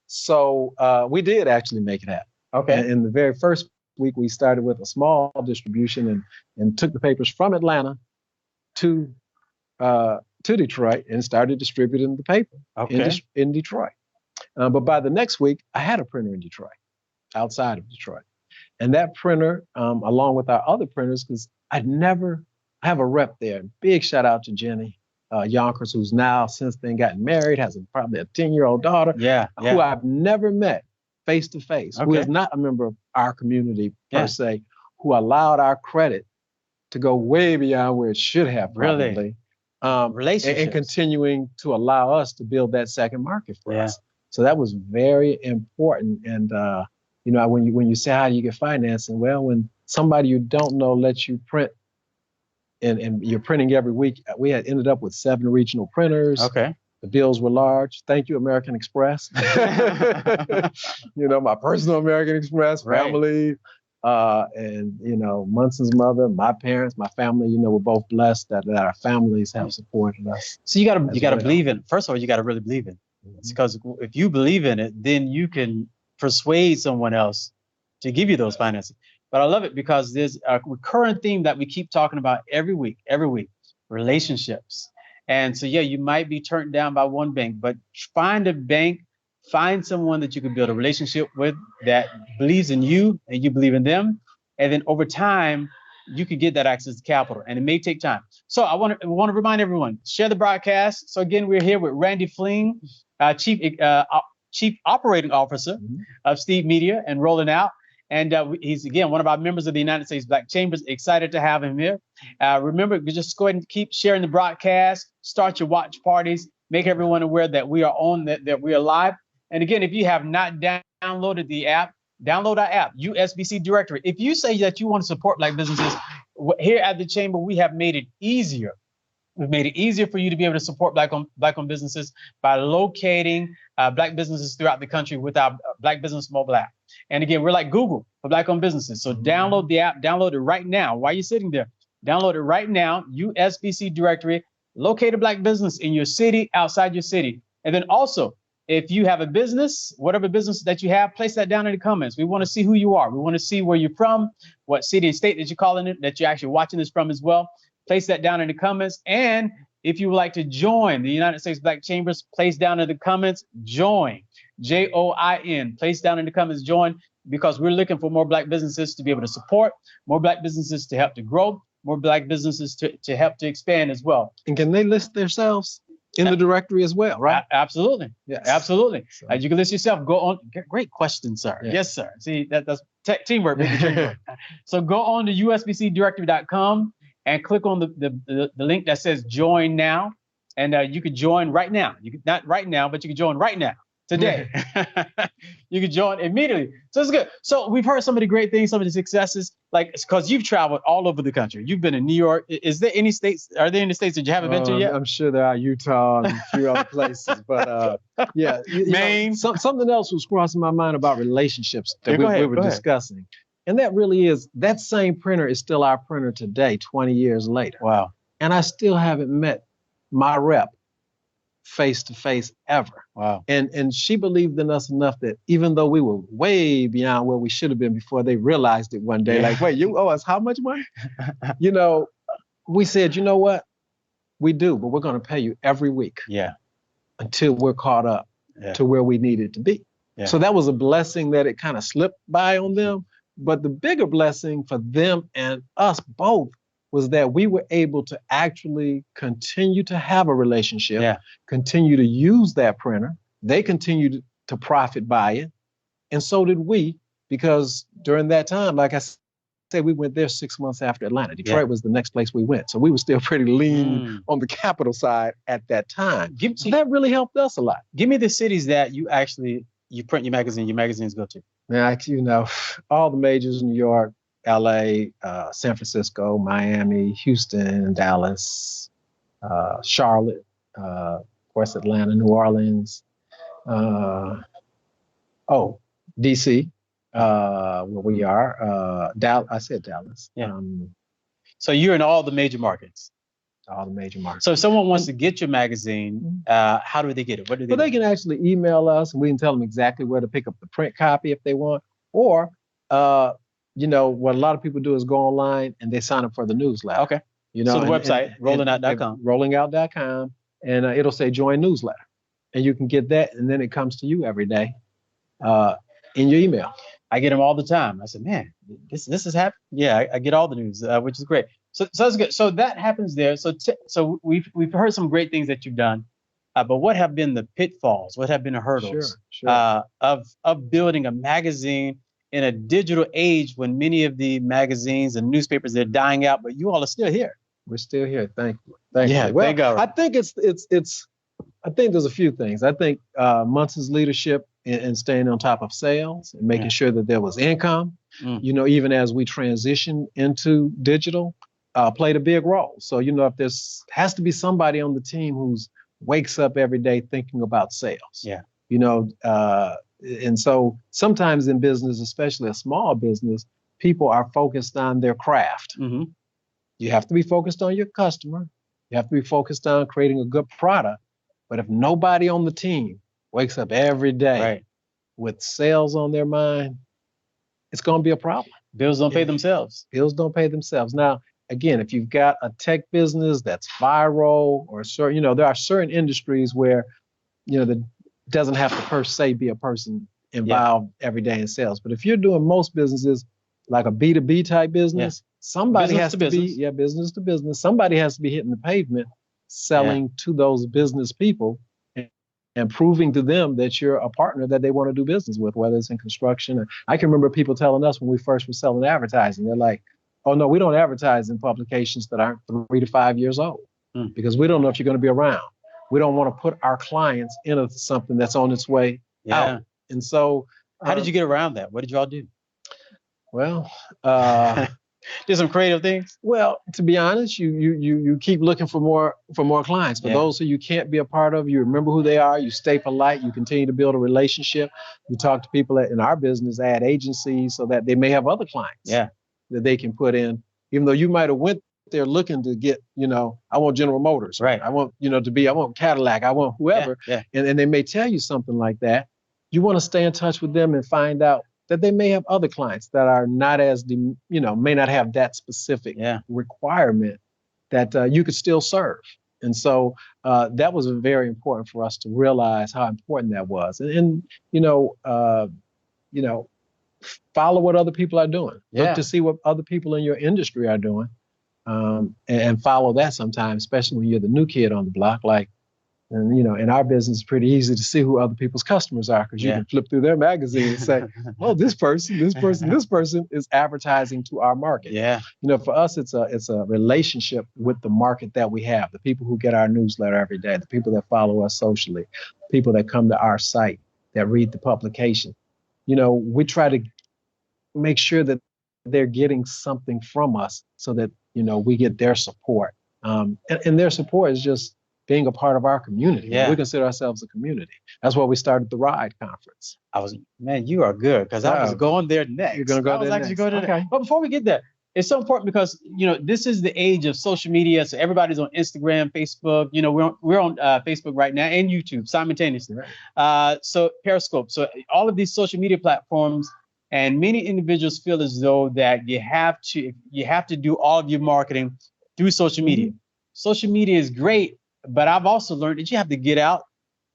So we did actually make it happen. Okay. And in the very first week, we started with a small distribution and took the papers from Atlanta to Detroit and started distributing the paper in Detroit. But by the next week, I had a printer in Detroit, outside of Detroit. And that printer, along with our other printers, because I have a rep there. Big shout out to Jenny Yonkers, who's now since then gotten married, has probably a 10-year-old daughter, who I've never met face to face, who is not a member of our community per se, who allowed our credit to go way beyond where it should have probably. Relationships. And continuing to allow us to build that second market for us. So that was very important. And you know, when you say how do you get financing, well, when somebody you don't know lets you print, and you're printing every week, we had ended up with 7 regional printers. Okay. The bills were large. Thank you, American Express. You know, my personal American Express family, and you know, Munson's mother, my parents, my family. You know, we're both blessed that our families have supported us. So you gotta believe in. First of all, you gotta really believe in. It's because if you believe in it, then you can persuade someone else to give you those finances. But I love it because there's a recurring theme that we keep talking about every week, relationships. And so, you might be turned down by one bank, but find a bank, find someone that you can build a relationship with that believes in you and you believe in them. And then over time, you can get that access to capital, and it may take time. So I want to remind everyone, share the broadcast. So again, we're here with Randy Fling, Chief Operating Officer of Steve Media and Rolling Out. And he's, again, one of our members of the United States Black Chambers. Excited to have him here. Remember, just go ahead and keep sharing the broadcast. Start your watch parties. Make everyone aware that we are on, that we are live. And again, if you have not downloaded the app, download our app, USBC Directory. If you say that you want to support Black businesses, here at the Chamber, we have made it easier. We've made it easier for you to be able to support Black-owned businesses by locating Black businesses throughout the country with our Black Business mobile app. And again, we're like Google for Black-owned businesses. So download the app, download it right now. While you're sitting there, download it right now, USBC Directory, locate a Black business in your city, outside your city. And then also, if you have a business, whatever business that you have, place that down in the comments. We want to see who you are. We want to see where you're from, what city and state that you're calling it, that you're actually watching this from as well. Place that down in the comments. And if you would like to join the United States Black Chambers, place down in the comments, join, JOIN, place down in the comments, join, because we're looking for more Black businesses to be able to support, more Black businesses to help to grow, more Black businesses to help to expand as well. And can they list themselves in the directory as well, right? Absolutely. Yes. Absolutely. So. You can list yourself. Go on. Great question, sir. Yeah. Yes, sir. See, that's teamwork. So go on to usbcdirectory.com and click on the link that says join now. And you could join right now. You could not right now, but you can join right now today. You can join immediately. So it's good. So we've heard some of the great things, some of the successes, like because you've traveled all over the country. You've been in New York. Is there any states? Are there any states that you haven't been to yet? I'm sure there are Utah and a few other places, but yeah, Maine. Something else was crossing my mind about relationships that we were go discussing, and that really is that same printer is still our printer today, 20 years later. Wow. And I still haven't met my rep face to face ever. Wow. And she believed in us enough that even though we were way beyond where we should have been before, they realized it one day, like, wait, you owe us how much money? We said, you know what? We do, but we're going to pay you every week. Yeah. Until we're caught up to where we needed to be. Yeah. So that was a blessing that it kind of slipped by on them. But the bigger blessing for them and us both was that we were able to actually continue to have a relationship, continue to use that printer. They continued to profit by it. And so did we, because during that time, like I said, we went there 6 months after Atlanta. Detroit was the next place we went. So we were still pretty lean on the capital side at that time. So that really helped us a lot. Give me the cities that you print your magazines go to. Now, all the majors, New York, LA, San Francisco, Miami, Houston, Dallas, Charlotte, of course, Atlanta, New Orleans, DC, where we are. I said Dallas. Yeah. So you're in all the major markets. All the major markets. So if someone wants to get your magazine, how do they get it? What do they do? They can actually email us, and we can tell them exactly where to pick up the print copy if they want. Or, what a lot of people do is go online and they sign up for the newsletter. Okay. So the website, rollingout.com. Rollingout.com, and it'll say join newsletter. And you can get that, and then it comes to you every day in your email. I get them all the time. I said, man, this is happening. Yeah, I get all the news, which is great. So that's good. So that happens there. So we've heard some great things that you've done, but what have been the pitfalls? What have been the hurdles of building a magazine in a digital age when many of the magazines and newspapers are dying out, but you all are still here? We're still here, thankfully. Yeah, well, thank God. I think I think there's a few things. I think Munson's leadership in staying on top of sales and making sure that there was income, even as we transition into digital, played a big role. So, if there's has to be somebody on the team who's wakes up every day thinking about sales. Yeah. And so sometimes in business, especially a small business, people are focused on their craft. Mm-hmm. You have to be focused on your customer. You have to be focused on creating a good product. But if nobody on the team wakes up every day with sales on their mind, it's going to be a problem. Bills don't pay themselves. Bills don't pay themselves. Now, again, if you've got a tech business that's viral or there are certain industries where, that doesn't have to per se be a person involved every day in sales. But if you're doing most businesses like a B2B type business, somebody has to be business to business. Somebody has to be hitting the pavement selling to those business people and proving to them that you're a partner that they want to do business with, whether it's in construction. I can remember people telling us when we first were selling advertising, they're like, oh no, we don't advertise in publications that aren't 3 to 5 years old because we don't know if you're going to be around. We don't want to put our clients into something that's on its way out. And so, how did you get around that? What did y'all do? Well, did some creative things. Well, to be honest, you keep looking for more clients. For those who you can't be a part of, you remember who they are. You stay polite. You continue to build a relationship. You talk to people in our business, ad agencies, so that they may have other clients. that they can put in, even though you might have went there looking to get, I want General Motors, right? I want, I want Cadillac, I want whoever, and they may tell you something like that. You want to stay in touch with them and find out that they may have other clients that are not as, may not have that specific requirement that you could still serve. And so that was very important for us to realize how important that was. And follow what other people are doing. Look to see what other people in your industry are doing, and follow that sometimes, especially when you're the new kid on the block. And in our business, it's pretty easy to see who other people's customers are because you can flip through their magazine and say, oh, this person is advertising to our market. For us, it's a relationship with the market that we have, the people who get our newsletter every day, the people that follow us socially, people that come to our site. that read the publication. We try to make sure that they're getting something from us so that, we get their support. And their support is just being a part of our community. Yeah. We consider ourselves a community. That's why we started the RIDE conference. Man, you are good, because I was going there next. You're going to go there next. Okay. But before we get there, it's so important because, this is the age of social media. So everybody's on Instagram, Facebook, we're on Facebook right now and YouTube simultaneously. Right. So Periscope. So all of these social media platforms, and many individuals feel as though that you have to do all of your marketing through social media. Mm-hmm. Social media is great, but I've also learned that you have to get out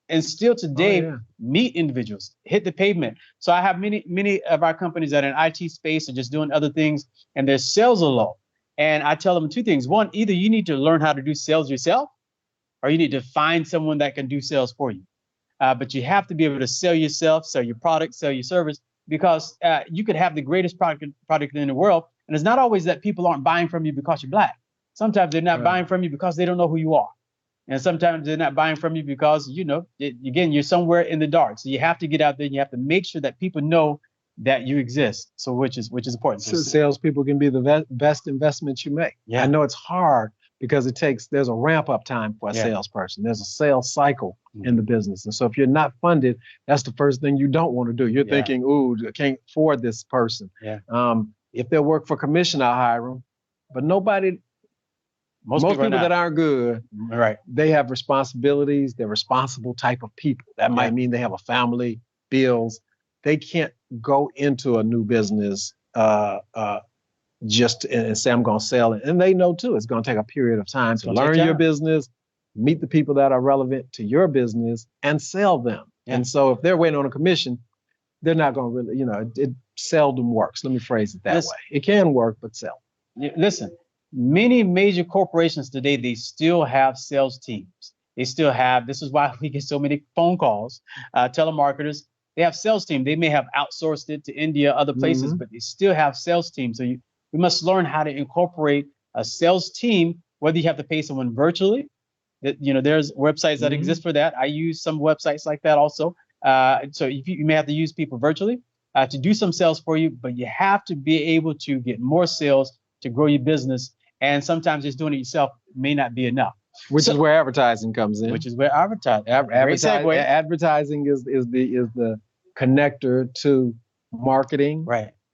and still today meet individuals, hit the pavement. So I have many of our companies that are in IT space are just doing other things, and their sales are low. And I tell them two things. One, either you need to learn how to do sales yourself, or you need to find someone that can do sales for you. But you have to be able to sell yourself, sell your product, sell your service, because you could have the greatest product in the world, and it's not always that people aren't buying from you because you're Black. Sometimes they're not buying from you because they don't know who you are. And sometimes they're not buying from you because, again, you're somewhere in the dark. So you have to get out there and you have to make sure that people know that you exist. So which is important. So salespeople can be the best investment you make. Yeah. I know it's hard because there's a ramp up time for a salesperson. There's a sales cycle in the business. And so if you're not funded, that's the first thing you don't want to do. You're thinking, ooh, I can't afford this person. Yeah. If they work for commission, I'll hire them. But most people that aren't good, right? They have responsibilities. They're responsible type of people. That might mean they have a family, bills. They can't go into a new business just and say, I'm going to sell it. And they know too, it's going to take a period of time to learn your business, meet the people that are relevant to your business, and sell them. Yeah. And so if they're waiting on a commission, they're not going to really, it seldom works. Let me phrase it that way. It can work, but seldom. Listen. Many major corporations today, they still have sales teams. This is why we get so many phone calls, telemarketers. They have sales team. They may have outsourced it to India, other places, but they still have sales teams. So we must learn how to incorporate a sales team, whether you have to pay someone virtually. There's websites that exist for that. I use some websites like that also. So you may have to use people virtually to do some sales for you, but you have to be able to get more sales to grow your business. And sometimes just doing it yourself may not be enough. Which is where advertising comes in. Which is where advertising. Advertising is the connector to marketing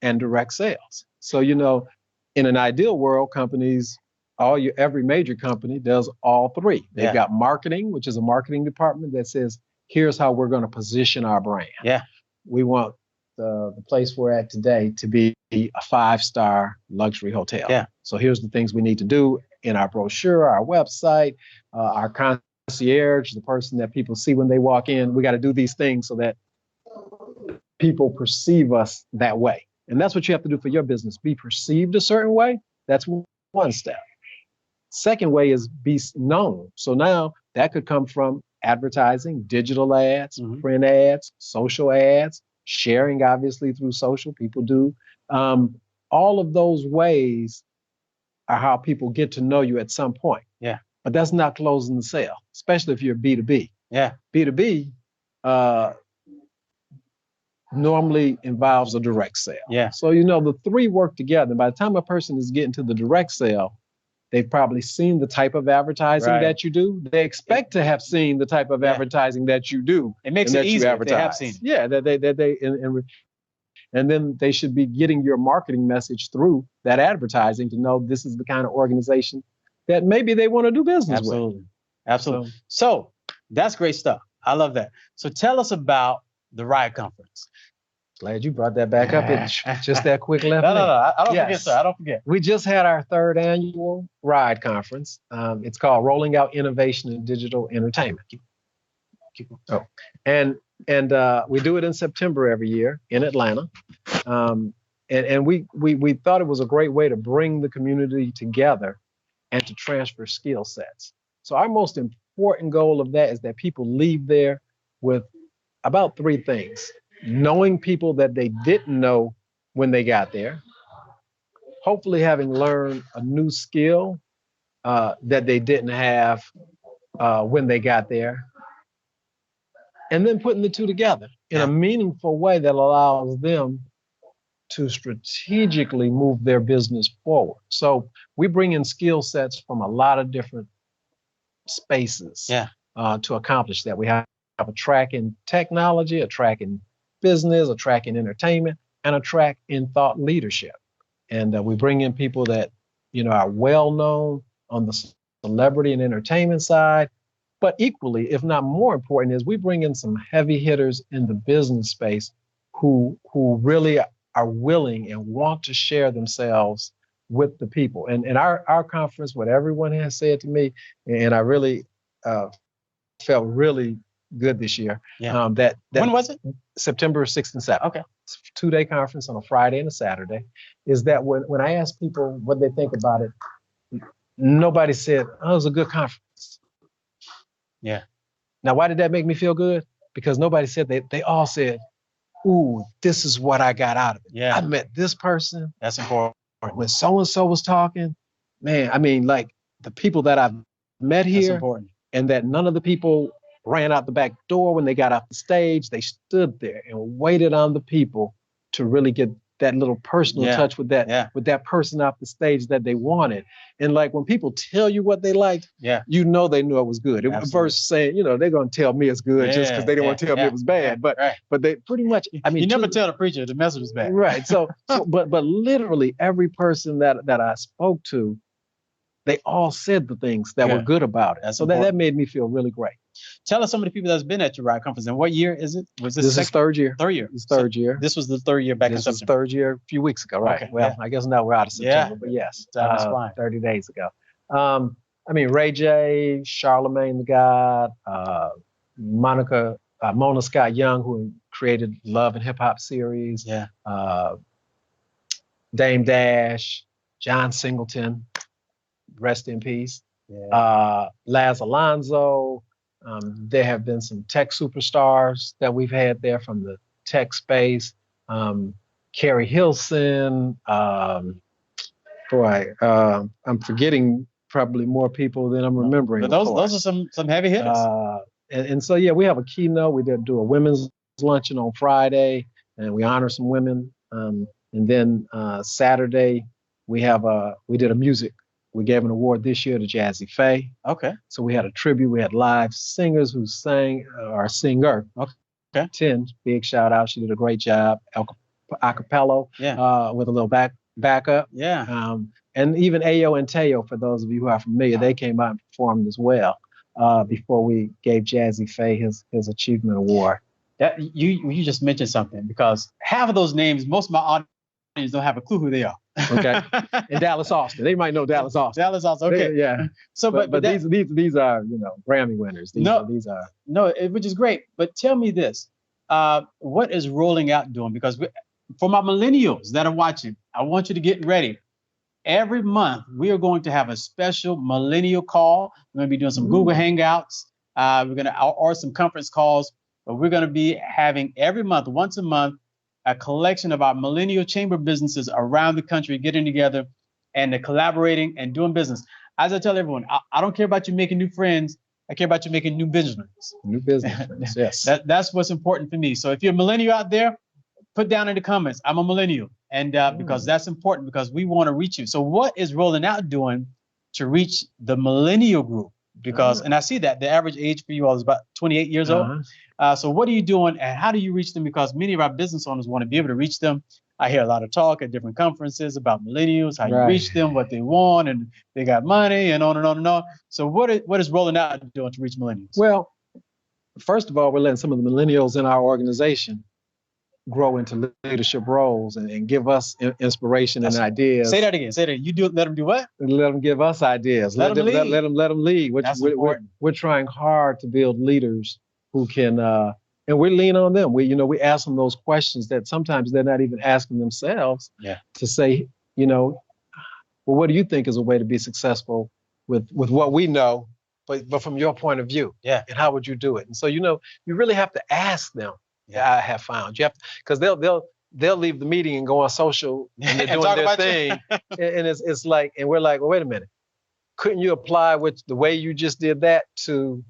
and direct sales. So, in an ideal world, companies, every major company does all three. They've got marketing, which is a marketing department that says, here's how we're going to position our brand. Yeah. We want the place we're at today to be a 5-star luxury hotel. Yeah. So here's the things we need to do in our brochure, our website, our concierge, the person that people see when they walk in. We got to do these things so that people perceive us that way. And that's what you have to do for your business. Be perceived a certain way. That's one step. Second way is be known. So now that could come from advertising, digital ads, print ads, social ads, sharing, obviously, through social. People do. All of those ways are how people get to know you at some point. Yeah. But that's not closing the sale, especially if you're B2B. Yeah. B2B normally involves a direct sale. Yeah. So, the three work together. By the time a person is getting to the direct sale, they've probably seen the type of advertising that you do. They expect to have seen the type of advertising that you do. It makes it easier if they have seen it. Yeah, and then they should be getting your marketing message through that advertising to know this is the kind of organization that maybe they want to do business with. Absolutely. So that's great stuff. I love that. So tell us about the RIDE conference. Glad you brought that back up. It's just that quick left. No. I don't forget, sir. I don't forget. We just had our 3rd annual RIDE conference. It's called Rolling Out Innovation in Digital Entertainment. And we do it in September every year in Atlanta. And we thought it was a great way to bring the community together and to transfer skill sets. So our most important goal of that is that people leave there with about 3 things. Knowing people that they didn't know when they got there, hopefully having learned a new skill that they didn't have when they got there, and then putting the two together in a meaningful way that allows them to strategically move their business forward. So we bring in skill sets from a lot of different spaces to accomplish that. We have a track in technology, a track in business, a track in entertainment, and a track in thought leadership. And we bring in people that, are well known on the celebrity and entertainment side. But equally, if not more important, is we bring in some heavy hitters in the business space who really are willing and want to share themselves with the people. And our conference, what everyone has said to me, and I really felt really good this year. That when was it? September 6th and 7th. Okay. It's a 2-day conference on a Friday and a Saturday. Is that when I ask people what they think about it, nobody said, "Oh, it was a good conference." Yeah. Now, why did that make me feel good? Because nobody said they all said, "Ooh, this is what I got out of it. Yeah. I met this person. That's important. When so-and-so was talking, man, I mean, like the people that I've met here, That's important. And that none of the people ran out the back door when they got off the stage. They stood there and waited on the people to really get that little personal touch with that person off the stage that they wanted. And like when people tell you what they liked, they knew it was good. Versus saying, they're going to tell me it's good just because they didn't want to tell me it was bad. But they pretty much, I mean, you never tell the preacher the message was bad. Right. But literally every person that I spoke to, they all said the things that were good about it. So that made me feel really great. Tell us some of the people that's been at your RIDE conference. And what year is it? Was this is third year? Third year. It's third year. This was the third year back in September. This was third year a few weeks ago, right? Okay. Well, I guess now we're out of September, but yes, 30 days ago. I mean, Ray J, Charlemagne the God, Mona Scott Young, who created Love and Hip Hop series. Dame Dash, John Singleton, rest in peace. Laz Alonso. There have been some tech superstars that we've had there from the tech space. Carrie Hilson. I'm forgetting probably more people than I'm remembering. But those are some heavy hitters. And so, we have a keynote. We did do a women's luncheon on Friday, and we honor some women. And then Saturday, we did a music. We gave an award this year to Jazzy Faye. Okay. So we had a tribute. We had live singers who sang, our singer. Okay. 10, big shout out. She did a great job. A cappella. With a little backup. And even Ayo and Teo, for those of you who are familiar, they came out and performed as well before we gave Jazzy Faye his achievement award. That you just mentioned something, because half of those names, most of my audience don't have a clue who they are. Okay. And Dallas Austin. They might know Dallas Austin. Dallas Austin. Okay. So, but these are, Grammy winners. These are. Which is great. But tell me this, what is Rolling Out doing? Because for my millennials that are watching, I want you to get ready. Every month, we are going to have a special millennial call. We're going to be doing some Google Hangouts. We're going to or some conference calls. But we're going to be having every month, once a month, a collection of our millennial chamber businesses around the country getting together and collaborating and doing business. As I tell everyone, I don't care about you making new friends. I care about you making new business friends. New business friends, yes. That's what's important for me. So if you're a millennial out there, put down in the comments, I'm a millennial. And because that's important, because we want to reach you. So what is Rolling Out doing to reach the millennial group? Because, and I see that the average age for you all is about 28 years old. So what are you doing and how do you reach them? Because many of our business owners want to be able to reach them. I hear a lot of talk at different conferences about millennials, how you reach them, what they want, and they got money and on and on and on. So what is Rolling Out doing to reach millennials? Well, first of all, we're letting some of the millennials in our organization grow into leadership roles and give us inspiration and ideas. Say that again. Say that. You let them do what? Let them give us ideas. Let them lead. We're trying hard to build leaders who can, and we lean on them. We ask them those questions that sometimes they're not even asking themselves. To say, well, what do you think is a way to be successful with what we know, but from your point of view? And how would you do it? And so, you really have to ask them. I have found you have to, because they'll leave the meeting and go on social and they're doing their thing, and it's like, and we're like, well, wait a minute, couldn't you apply the way you just did that to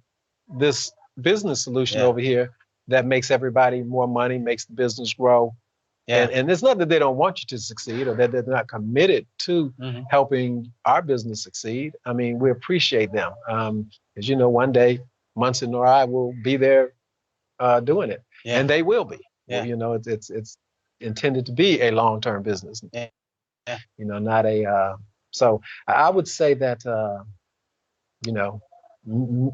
this business solution over here? that makes everybody more money, makes the business grow. Yeah. And it's not that they don't want you to succeed or that they're not committed to helping our business succeed. I mean, we appreciate them. As you know, one day, Munson or I will be there doing it, and they will be. Yeah. Well, you know, it's intended to be a long-term business. Yeah. Yeah. You know, not a. So I would say that you know,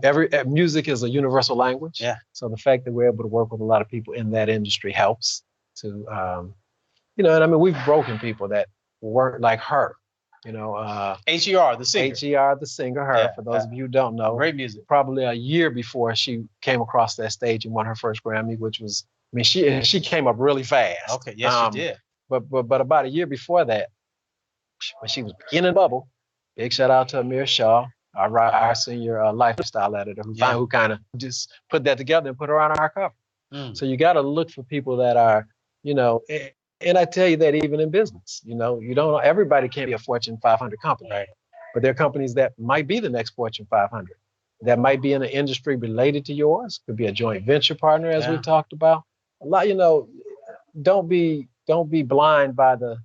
every music is a universal language. Yeah. So the fact that we're able to work with a lot of people in that industry helps to, you know, and I mean, we've broken people that weren't like her, you know. H.E.R., the singer. H.E.R., the singer, her, Yeah. for those of you who don't know. Great music. Probably a year before she came across that stage and won her first Grammy, which was, I mean, she came up really fast. Okay, yes, she did. But about a year before that, when she was beginning to bubble, big shout out to Amir Shaw, our senior lifestyle editor, who kind of just put that together and put her on our cover. So you got to look for people that are, you know, and I tell you that even in business, you know, everybody can't be a Fortune 500 company, right? But there are companies that might be the next Fortune 500, that might be in an industry related to yours, could be a joint venture partner, as we talked about. A lot, you know, don't be blind by the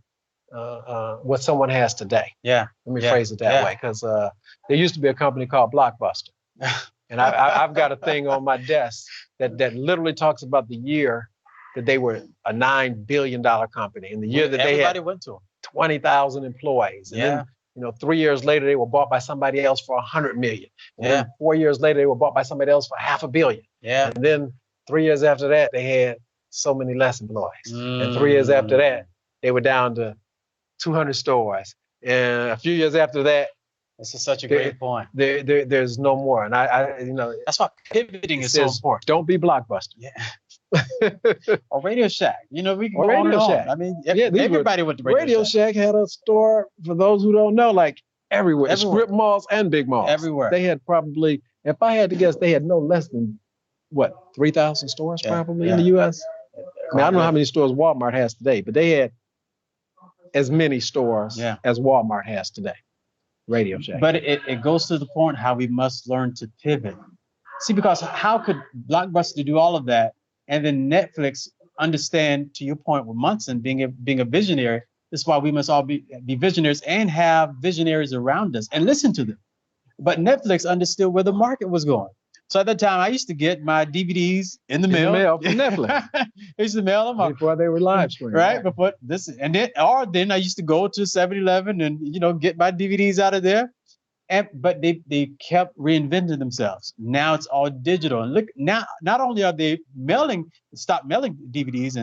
what someone has today. Yeah. Let me phrase it that way, because there used to be a company called Blockbuster. And I've got a thing on my desk that literally talks about the year that they were a $9 billion company, and the year that they had went to 20,000 employees. And then, you know, 3 years later, they were bought by somebody else for $100 million. And then 4 years later, they were bought by somebody else for $500 million. Yeah. And then 3 years after that, they had so many less employees. And 3 years after that, they were down to 200 stores. And a few years after that, this is such a great point. There's no more. And I you know, that's why pivoting is so important. Don't be Blockbuster. Yeah. Or Radio Shack. You know, we can go Radio on Shack. I mean, everybody went to Radio Shack had a store, for those who don't know, like everywhere. Strip malls and big malls. Everywhere. They had probably, if I had to guess, they had no less than, 3,000 stores probably in the U.S.? I mean, I don't know how many stores Walmart has today, but they had as many stores as Walmart has today. Radio Shack. But it goes to the point how we must learn to pivot. See, because how could Blockbuster do all of that and then Netflix understand, to your point with Munson being a visionary? This is why we must all be visionaries and have visionaries around us and listen to them. But Netflix understood where the market was going. So at that time, I used to get my DVDs in the mail from Netflix. I used to mail them before they were live streamed. Right, before this, and then I used to go to 7-Eleven and get my DVDs out of there. But they kept reinventing themselves. Now it's all digital. And look, now not only are they stopped mailing DVDs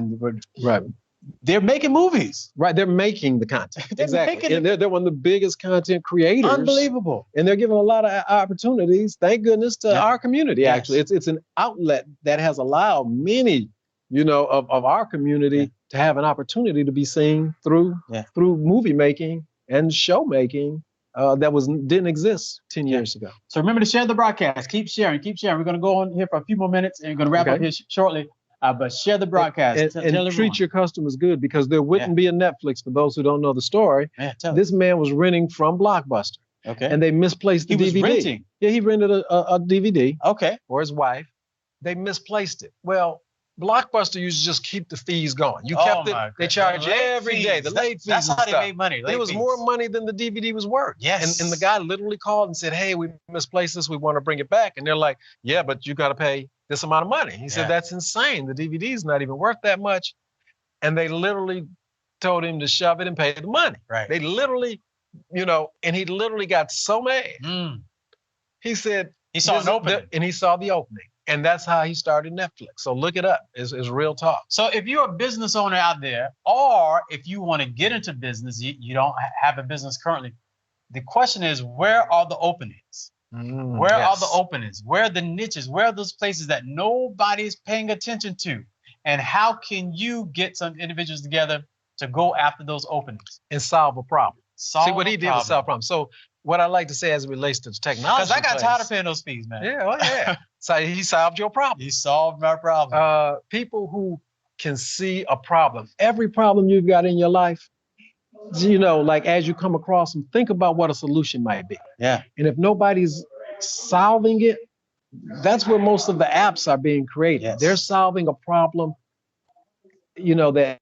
they're making movies. Right, they're making the content. Exactly. And they're one of the biggest content creators. Unbelievable. And they're giving a lot of opportunities, thank goodness, to our community, actually. It's an outlet that has allowed many, of our community to have an opportunity to be seen through movie making and show making that didn't exist 10 years ago. So remember to share the broadcast. Keep sharing. We're going to go on here for a few more minutes and we're going to wrap up here shortly. But share the broadcast and treat your customers good, because there wouldn't be a Netflix for those who don't know the story. This man was renting from Blockbuster. Okay. And they misplaced the DVD. He was renting? Yeah, he rented a DVD. Okay. For his wife. They misplaced it. Well, Blockbuster used to just keep the fees going. You kept it. They charge you every day. The late fees. That's how they made money. It was more money than the DVD was worth. Yes. And the guy literally called and said, "Hey, we misplaced this. We want to bring it back." And they're like, "Yeah, but you got to pay this amount of money." He said, "That's insane. The DVD is not even worth that much." And they literally told him to shove it and pay the money. Right. They literally, and he literally got so mad. He said he saw an opening. And he saw the opening. And that's how he started Netflix. So look it up. It's real talk. So if you're a business owner out there, or if you want to get into business, you don't have a business currently, the question is, where are the openings? Where are the openings? Where are the niches? Where are those places that nobody is paying attention to? And how can you get some individuals together to go after those openings? And solve a problem. See, what he did was solve a problem. So what I like to say as it relates to the technology. Because I got tired of paying those fees, man. Yeah. So he solved your problem. He solved my problem. People who can see a problem, every problem you've got in your life, like as you come across them, think about what a solution might be. Yeah. And if nobody's solving it, that's where most of the apps are being created. Yes. They're solving a problem, that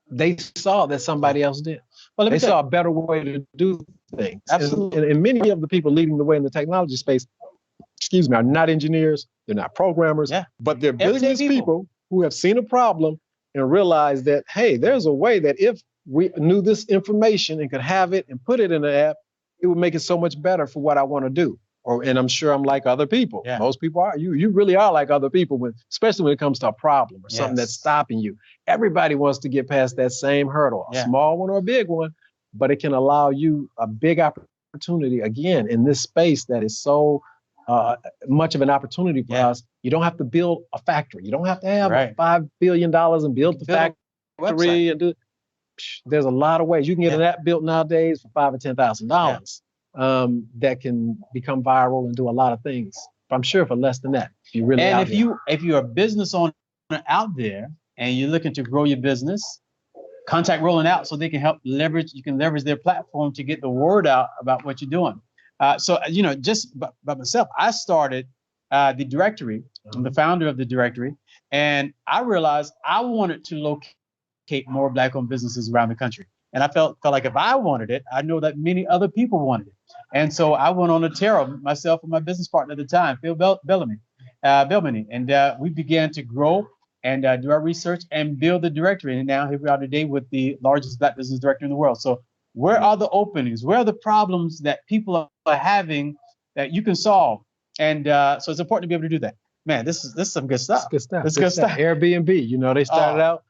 they saw that somebody else did. Well, They saw a better way to do things. Absolutely. And many of the people leading the way in the technology space, are not engineers, they're not programmers, but they're business people who have seen a problem and realized that, hey, there's a way that if we knew this information and could have it and put it in an app, it would make it so much better for what I want to do. And I'm sure I'm like other people. Yeah. Most people are. You really are like other people, especially when it comes to a problem or something that's stopping you. Everybody wants to get past that same hurdle, a small one or a big one, but it can allow you a big opportunity, again, in this space that is so much of an opportunity for us. You don't have to build a factory. You don't have to have $5 billion and build the factory and do. There's a lot of ways you can get an app built nowadays for $5,000 or $10,000 that can become viral and do a lot of things. I'm sure for less than that. If you really if you're a business owner out there and you're looking to grow your business, contact Rolling Out so they can help leverage. You can leverage their platform to get the word out about what you're doing. So, just by myself, I started the directory. I'm the founder of the directory. And I realized I wanted to locate more Black-owned businesses around the country. And I felt like if I wanted it, I know that many other people wanted it. And so I went on a tear, myself and my business partner at the time, Phil Bellamy. And we began to grow and do our research and build the directory. And now here we are today with the largest Black business directory in the world. So where are the openings? Where are the problems that people are having that you can solve? And so it's important to be able to do that. Man, this is some good stuff. Good stuff. It's good stuff. Airbnb, they started out,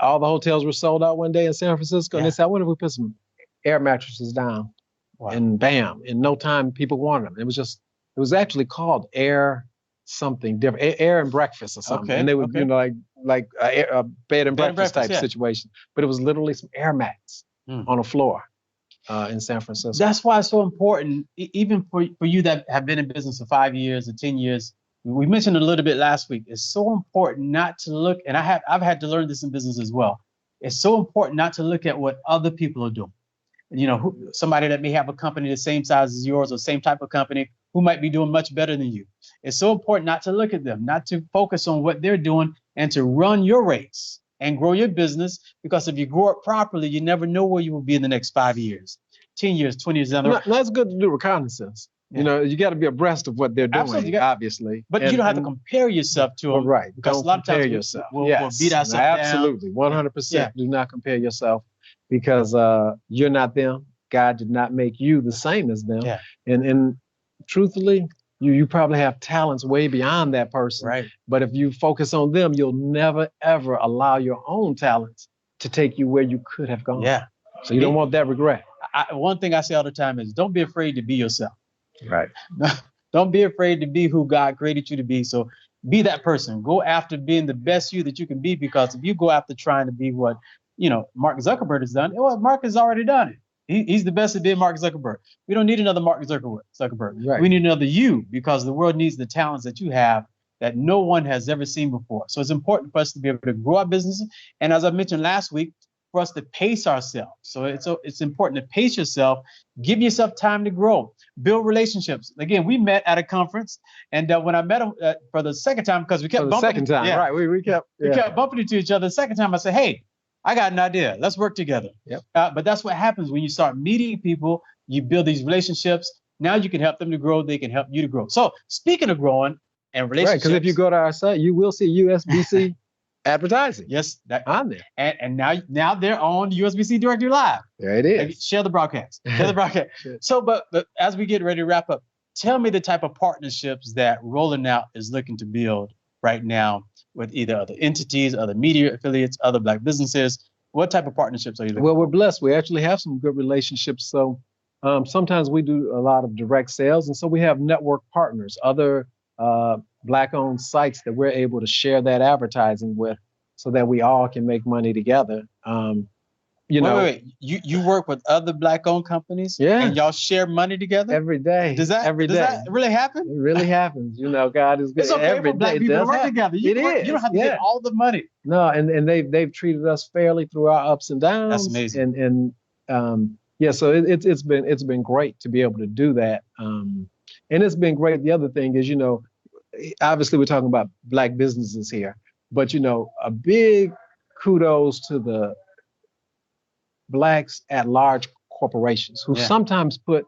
all the hotels were sold out one day in San Francisco. And they said, I wonder if we put some air mattresses down. Wow. And bam, in no time, people wanted them. It was actually called Air something different, Air and Breakfast or something. And they would, like a bed and breakfast type situation. But it was literally some air mats on a floor in San Francisco. That's why it's so important, even for you that have been in business for 5 years or 10 years. We mentioned it a little bit last week. It's so important not to look, and I've had to learn this in business as well. It's so important not to look at what other people are doing. Somebody that may have a company the same size as yours or same type of company who might be doing much better than you. It's so important not to look at them, not to focus on what they're doing, and to run your race and grow your business. Because if you grow it properly, you never know where you will be in the next 5 years, 10 years, 20 years down the road. That's good to do reconnaissance. You got to be abreast of what they're doing, obviously. But you don't have to compare yourself to them. Right. Because don't a lot of times yourself. We'll beat ourselves down. Absolutely. 100%. Do not compare yourself because you're not them. God did not make you the same as them. Yeah. And truthfully, you probably have talents way beyond that person. Right. But if you focus on them, you'll never, ever allow your own talents to take you where you could have gone. Yeah. So you don't want that regret. One thing I say all the time is don't be afraid to be yourself. Right. Don't be afraid to be who God created you to be. So be that person. Go after being the best you that you can be, because if you go after trying to be what, Mark Zuckerberg has done, well, Mark has already done it. He's the best at being Mark Zuckerberg. We don't need another Mark Zuckerberg. Right. We need another you, because the world needs the talents that you have that no one has ever seen before. So it's important for us to be able to grow our businesses. And as I mentioned last week, for us to pace ourselves. So it's important to pace yourself, give yourself time to grow, build relationships. Again, we met at a conference, and when I met him for the second time, because we kept bumping. Right? We kept bumping into each other. The second time, I said, "Hey, I got an idea. Let's work together." Yep. But that's what happens when you start meeting people. You build these relationships. Now you can help them to grow. They can help you to grow. So speaking of growing and relationships, right? Because if you go to our site, you will see USBC. Advertising. Yes, on there. And now they're on USBC Directory Live. There it is. Share the broadcast. So, but as we get ready to wrap up, tell me the type of partnerships that Rolling Out is looking to build right now with either other entities, other media affiliates, other Black businesses. What type of partnerships are you looking for? Well, we're blessed. We actually have some good relationships. So sometimes we do a lot of direct sales. And so we have network partners, other Black-owned sites that we're able to share that advertising with, so that we all can make money together. Wait. You work with other Black-owned companies, and y'all share money together every day. Does that really happen? It really happens. God is good. It's okay for Black people to work together. You don't have to get all the money. No, and they've treated us fairly through our ups and downs. That's amazing. So it's been great to be able to do that. And it's been great. The other thing is, obviously we're talking about Black businesses here, but a big kudos to the Blacks at large corporations who sometimes put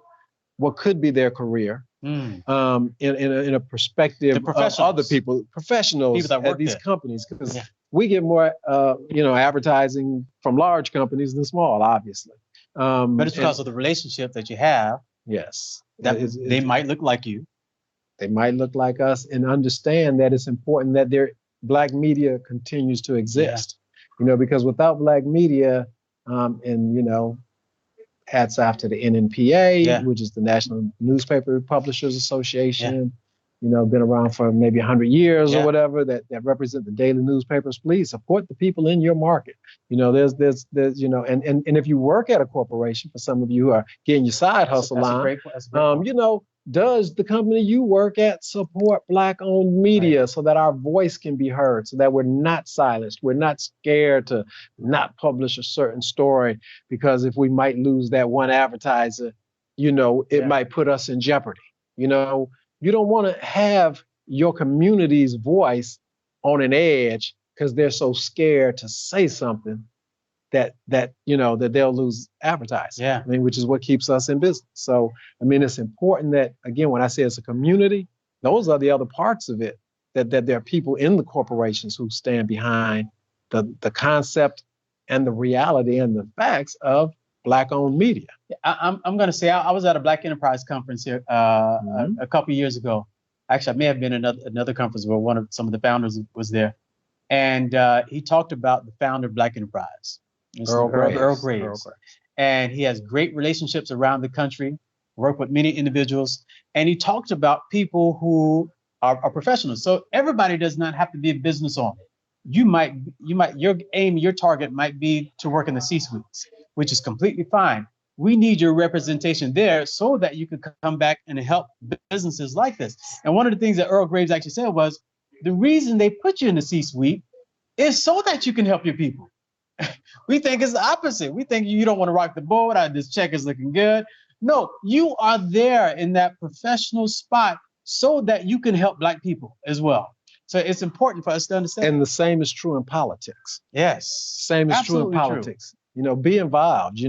what could be their career in a perspective of other professionals at these companies, because we get more advertising from large companies than small, obviously. But it's because of the relationship that you have. Yes. They might look like you. They might look like us, and understand that it's important that their Black media continues to exist. Because without Black media, hats off to the NNPA, which is the National Newspaper Publishers Association, been around for maybe 100 years or whatever, that represent the daily newspapers. Please support the people in your market. There's and if you work at a corporation, for some of you who are getting your side hustle on, does the company you work at support Black-owned media so that our voice can be heard, so that we're not silenced, we're not scared to not publish a certain story, because if we might lose that one advertiser, it might put us in jeopardy. You don't want to have your community's voice on an edge because they're so scared to say something that they'll lose advertising. Which is what keeps us in business. So, it's important that, again, when I say it's a community, those are the other parts of it, that there are people in the corporations who stand behind the concept and the reality and the facts of Black-owned media. I'm going to say I was at a Black Enterprise conference here a couple of years ago. Actually, I may have been at another conference where some of the founders was there, and he talked about the founder of Black Enterprise, Earl Graves. And he has great relationships around the country, worked with many individuals, and he talked about people who are professionals. So everybody does not have to be a business owner. Your target might be to work in the C-suites, which is completely fine. We need your representation there so that you can come back and help businesses like this. And one of the things that Earl Graves actually said was, the reason they put you in the C-suite is so that you can help your people. We think it's the opposite. We think you don't want to rock the boat. This check is looking good. No, you are there in that professional spot so that you can help Black people as well. So it's important for us to understand. And the same is true in politics. Yes. Same is true in politics. Be involved. I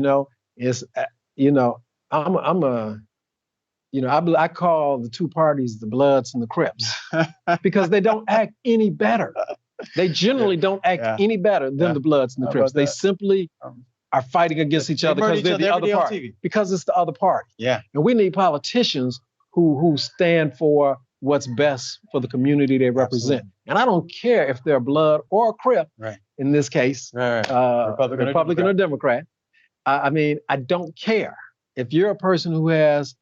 call the two parties the Bloods and the Crips because they don't act any better. They generally don't act any better than the Bloods and the Crips. They simply are fighting against each other because they're the other party. Because it's the other party. Yeah. And we need politicians who stand for what's best for the community they represent. Absolutely. And I don't care if they're a Blood or a Crip, in this case, Republican or Democrat. I don't care. If you're a person who has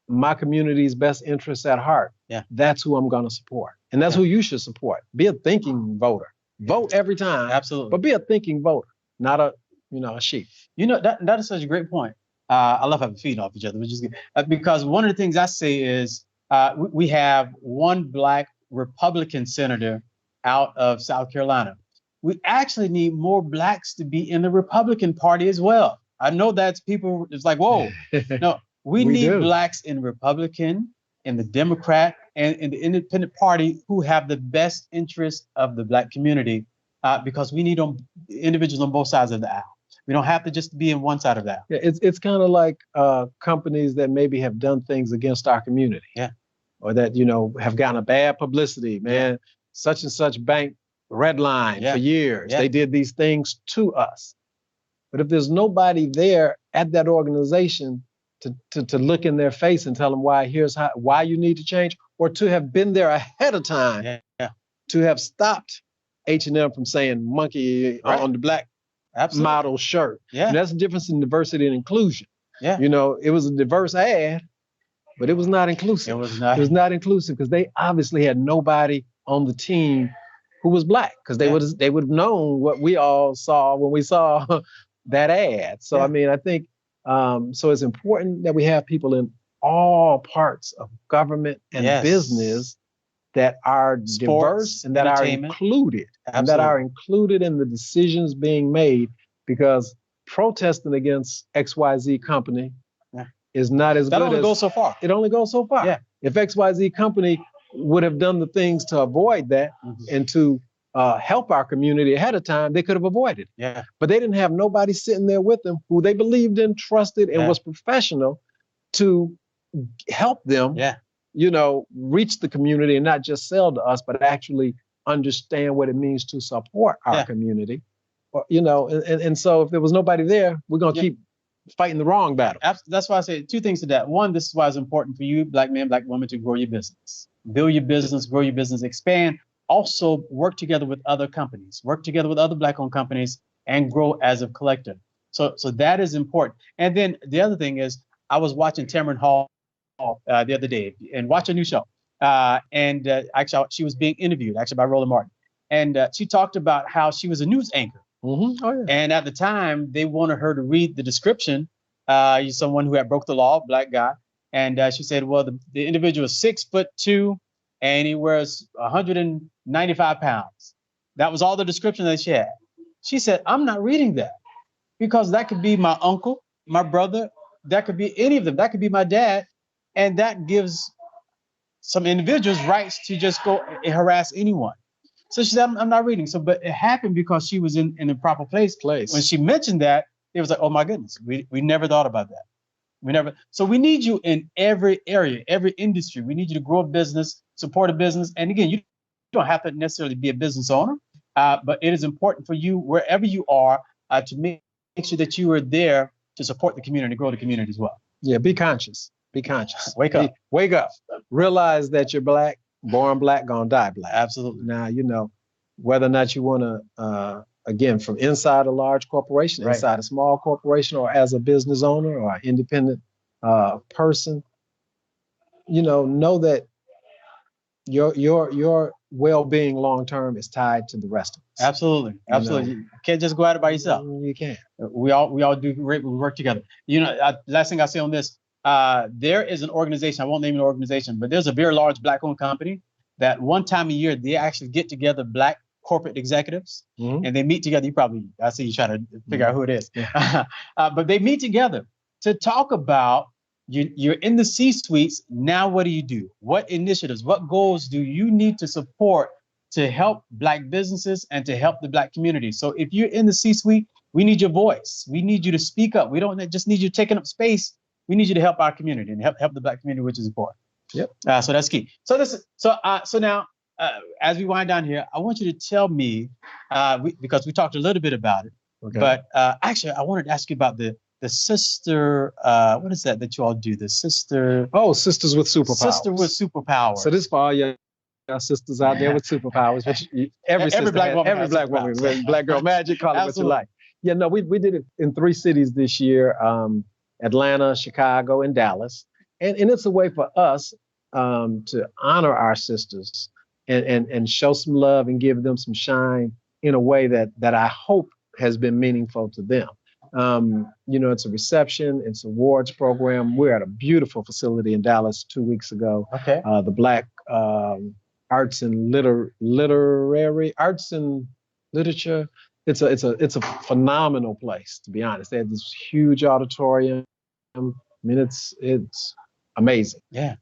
my community's best interests at heart, that's who I'm going to support. And that's who you should support. Be a thinking voter. Vote every time. Absolutely. But be a thinking voter, not a sheep. That is such a great point. I love having feet off each other, which is good. Because one of the things I say is we have one Black Republican senator out of South Carolina. We actually need more Blacks to be in the Republican Party as well. I know that's people, it's like, whoa. No, we need Blacks in Republican, in the Democrat, and in the Independent Party who have the best interest of the Black community, because we need individuals on both sides of the aisle. We don't have to just be in one side of the aisle. Yeah, it's kind of like companies that maybe have done things against our community. Yeah. Or that, have gotten a bad publicity, man. Yeah. Such and such bank redlined for years. Yeah. They did these things to us. But if there's nobody there at that organization to look in their face and tell them why you need to change, or to have been there ahead of time, to have stopped H&M from saying monkey on the Black model shirt. Yeah. And that's the difference in diversity and inclusion. Yeah. It was a diverse ad, but it was not inclusive. It was not inclusive because they obviously had nobody on the team who was Black, because they would have known what we all saw when we saw that ad. So I think so it's important that we have people in all parts of government and business that are diverse and that are included, and that are included in the decisions being made, because protesting against XYZ company is not as That good only as goes so far. it only goes so far. Yeah. If XYZ company would have done the things to avoid that and to help our community ahead of time, they could have avoided it. Yeah. But they didn't have nobody sitting there with them who they believed in, trusted, and was professional to help them, reach the community and not just sell to us, but actually understand what it means to support our community. Or, and so if there was nobody there, we're going to keep fighting the wrong battle. That's why I say two things to that. One, this is why it's important for you, black men, black women, to grow your business, build your business, grow your business, expand. Also work together with other companies, work together with other black-owned companies, and grow as a collective. So that is important. And then the other thing is, I was watching Tamron Hall the other day and watch a new show. Actually, she was being interviewed actually by Roland Martin. And she talked about how she was a news anchor. Mm-hmm. Oh, yeah. And at the time, they wanted her to read the description. Someone who had broke the law, black guy. And she said, well, the individual is 6'2", and he wears 195 pounds. That was all the description that she had. She said, I'm not reading that because that could be my uncle, my brother. That could be any of them. That could be my dad. And that gives some individuals rights to just go and harass anyone. So she said, I'm not reading. So, but it happened because she was in the proper place. When she mentioned that, it was like, oh my goodness, we never thought about that. So we need you in every area, every industry. We need you to grow a business, support a business. And again, you don't have to necessarily be a business owner, but it is important for you, wherever you are, to make sure that you are there to support the community, grow the community as well. Yeah, be conscious. Be conscious. Wake up. Wake up. Realize that you're black, born black, gonna die black. Absolutely. Now, whether or not you want to, again, from inside a large corporation, inside a small corporation, or as a business owner or an independent person, know that your well-being long-term is tied to the rest of us. Absolutely. You can't just go at it by yourself. You can't. We all do great. We work together. Last thing I say on this, there is an organization, I won't name an organization, but there's a very large black-owned company that one time a year, they actually get together black corporate executives, and they meet together. I see you trying to figure out who it is. Yeah. But they meet together to talk about, you're in the C-suites. Now, what do you do? What initiatives, what goals do you need to support to help black businesses and to help the black community? So if you're in the C-suite, we need your voice. We need you to speak up. We don't just need you taking up space. We need you to help our community and help the black community, which is important. Yep. So that's key. So now, as we wind down here, I want you to tell me, because we talked a little bit about it, but actually, I wanted to ask you about the sister. What is that you all do? The sister. Oh, Sisters with Superpowers. Sister with Superpowers. So this for all your sisters out there with superpowers. Every black woman, black girl magic, call it what you like. Yeah, no, we did it in 3 cities this year: Atlanta, Chicago, and Dallas. And it's a way for us to honor our sisters and show some love and give them some shine in a way that I hope has been meaningful to them. It's a reception, it's an awards program. We're at a beautiful facility in Dallas 2 weeks ago. Okay. The Black Arts and Literary Arts and Literature. It's a phenomenal place, to be honest. They had this huge auditorium. I mean, it's amazing. Yeah.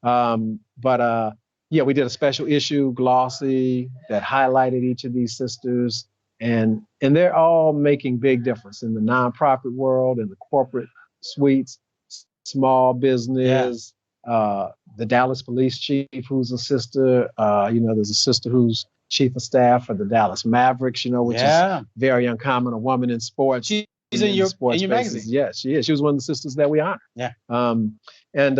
We did a special issue, glossy, that highlighted each of these sisters, and they're all making big difference in the nonprofit world, in the corporate suites, small business. The Dallas police chief, who's a sister. There's a sister who's chief of staff for the Dallas Mavericks. Which is very uncommon. A woman in sports. She's in your magazine. Yes, she is. She was one of the sisters that we honor. Yeah. It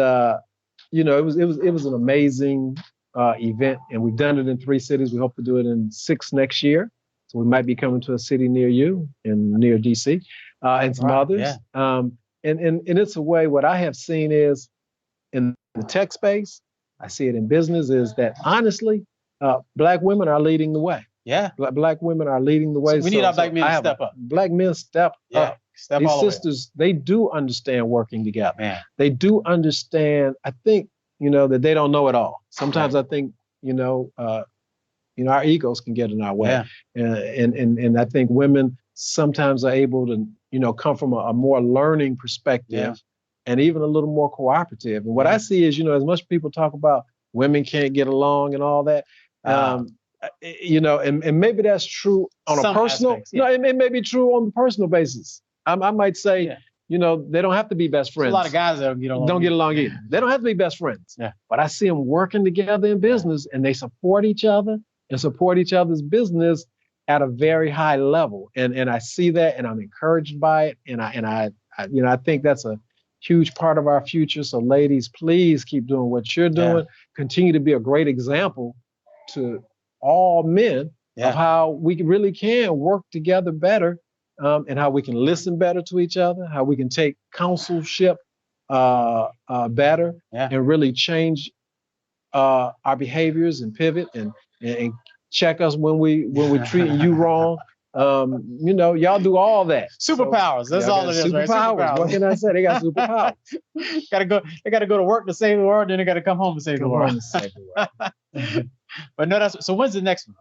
was an amazing event, and we've done it in 3 cities. We hope to do it in 6 next year. So we might be coming to a city near you and near DC and some others. Yeah. And it's a way, what I have seen is in the tech space, I see it in business, is that honestly, black women are leading the way. Yeah. Black women are leading the way. So we need our black men to step up. Black men step up. These sisters, they do understand working together. Man. They do understand, I think, that they don't know it all. Sometimes I think, our egos can get in our way. Yeah. And I think women sometimes are able to, come from a more learning perspective and even a little more cooperative. And what I see is, as much people talk about women can't get along and all that, and maybe that's true on a personal. Aspects, yeah. No, it may be true on the personal basis. I might say, they don't have to be best friends. There's a lot of guys that don't get along either. They don't have to be best friends. Yeah. But I see them working together in business, and they support each other and support each other's business at a very high level. And I see that, and I'm encouraged by it. And I think that's a huge part of our future. So ladies, please keep doing what you're doing. Continue to be a great example to all men of how we really can work together better, and how we can listen better to each other, how we can take counselship better and really change our behaviors and pivot and check us when we're treating you wrong. Y'all do all that. Superpowers. That's all it is, right? Superpowers. What can I say? They got superpowers. They gotta go to work to save the world, then they gotta come home to save the world. But no, so when's the next one?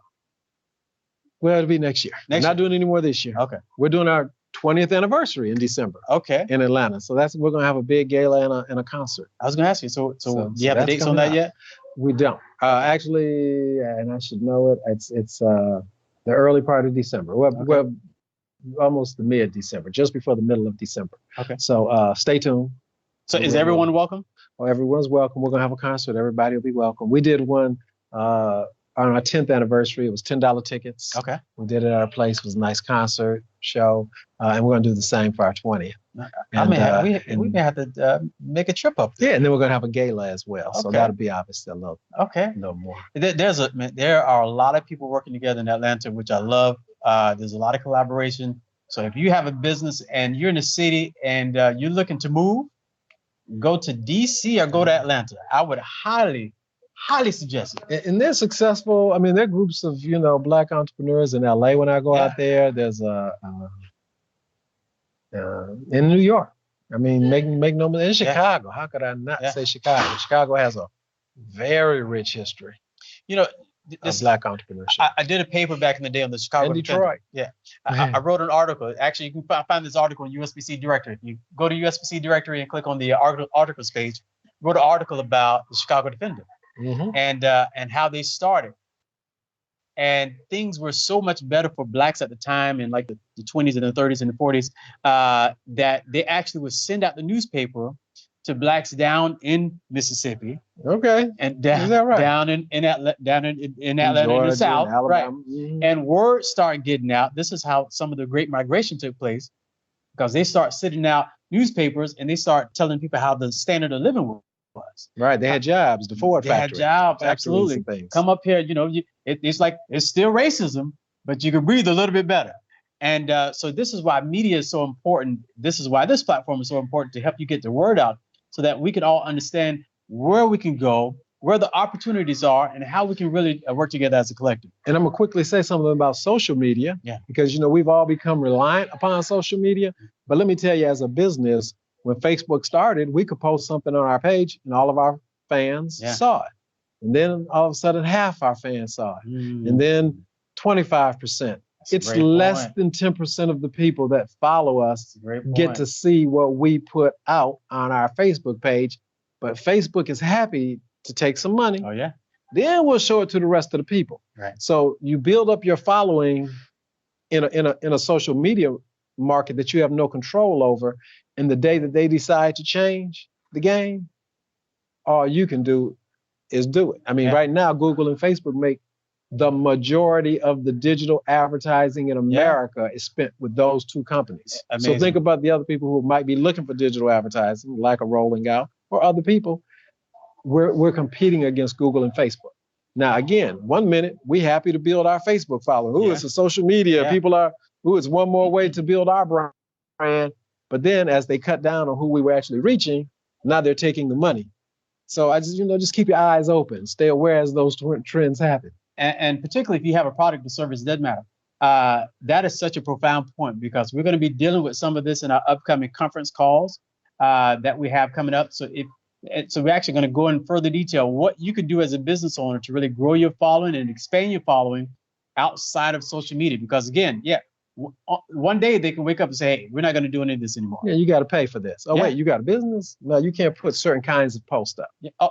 Well, it'll be next year. We're not doing any more this year. Okay. We're doing our 20th anniversary in December. Okay. In Atlanta. So we're gonna have a big gala and a concert. I was gonna ask you. So do you have the dates on that yet? We don't. Actually, and I should know it. It's the early part of December. Well, almost the mid-December, just before the middle of December. Okay. So stay tuned. So is everyone welcome? Well, everyone's welcome. We're gonna have a concert. Everybody will be welcome. We did one on our 10th anniversary. It was $10 tickets. Okay. We did it at our place. It was a nice concert show, and we're gonna do the same for our 20th. We may have to make a trip up there. Yeah, and then we're gonna have a gala as well. Okay. So that'll be obviously a little more. There are a lot of people working together in Atlanta, which I love. There's a lot of collaboration. So if you have a business and you're in the city and you're looking to move, go to DC or go to Atlanta. I would highly suggest it. And they're successful. I mean, there are groups of Black entrepreneurs in LA. When I go out there, there's in New York. I mean, make no mistake. In Chicago, how could I not say Chicago? Chicago has a very rich history. This Black entrepreneurship. I did a paper back in the day on the Chicago. And Detroit. Yeah. I wrote an article. Actually, you can find this article on USBC Directory. If you go to USBC Directory and click on the articles page, wrote an article about the Chicago Defender and how they started. And things were so much better for Blacks at the time in like the 20s and the 30s and the 40s that they actually would send out the newspaper to Blacks down in Mississippi. Okay. And down in Atlanta in the South. Right. Mm-hmm. And word started getting out. This is how some of the Great Migration took place, because they start sending out newspapers and they start telling people how the standard of living was. Right. They had jobs. The Ford factory. They had jobs. Absolutely. Come up here. It's like it's still racism, but you can breathe a little bit better. And so this is why media is so important. This is why this platform is so important, to help you get the word out, so that we can all understand where we can go, where the opportunities are, and how we can really work together as a collective. And I'm gonna quickly say something about social media, because we've all become reliant upon social media. But let me tell you, as a business, when Facebook started, we could post something on our page, and all of our fans saw it. And then all of a sudden, half our fans saw it, and then 25%. It's less than 10% of the people that follow us get to see what we put out on our Facebook page. But Facebook is happy to take some money. Oh, yeah. Then we'll show it to the rest of the people. Right. So you build up your following in a social media market that you have no control over. And the day that they decide to change the game, all you can do is do it. I mean, right now, Google and Facebook make the majority of the digital advertising in America is spent with those two companies. Amazing. So think about the other people who might be looking for digital advertising, like a Rolling Out, or other people. We're competing against Google and Facebook. Now, again, 1 minute, we happy to build our Facebook following. It's a social media. People are, it's one more way to build our brand. But then as they cut down on who we were actually reaching, now they're taking the money. So I just keep your eyes open. Stay aware as those trends happen. And particularly if you have a product or service, it doesn't matter. That is such a profound point, because we're going to be dealing with some of this in our upcoming conference calls that we have coming up. So we're actually going to go in further detail what you could do as a business owner to really grow your following and expand your following outside of social media. Because again, one day they can wake up and say, hey, we're not going to do any of this anymore. Yeah, you got to pay for this. Oh, wait, you got a business? No, you can't put certain kinds of posts up. Yeah. Oh,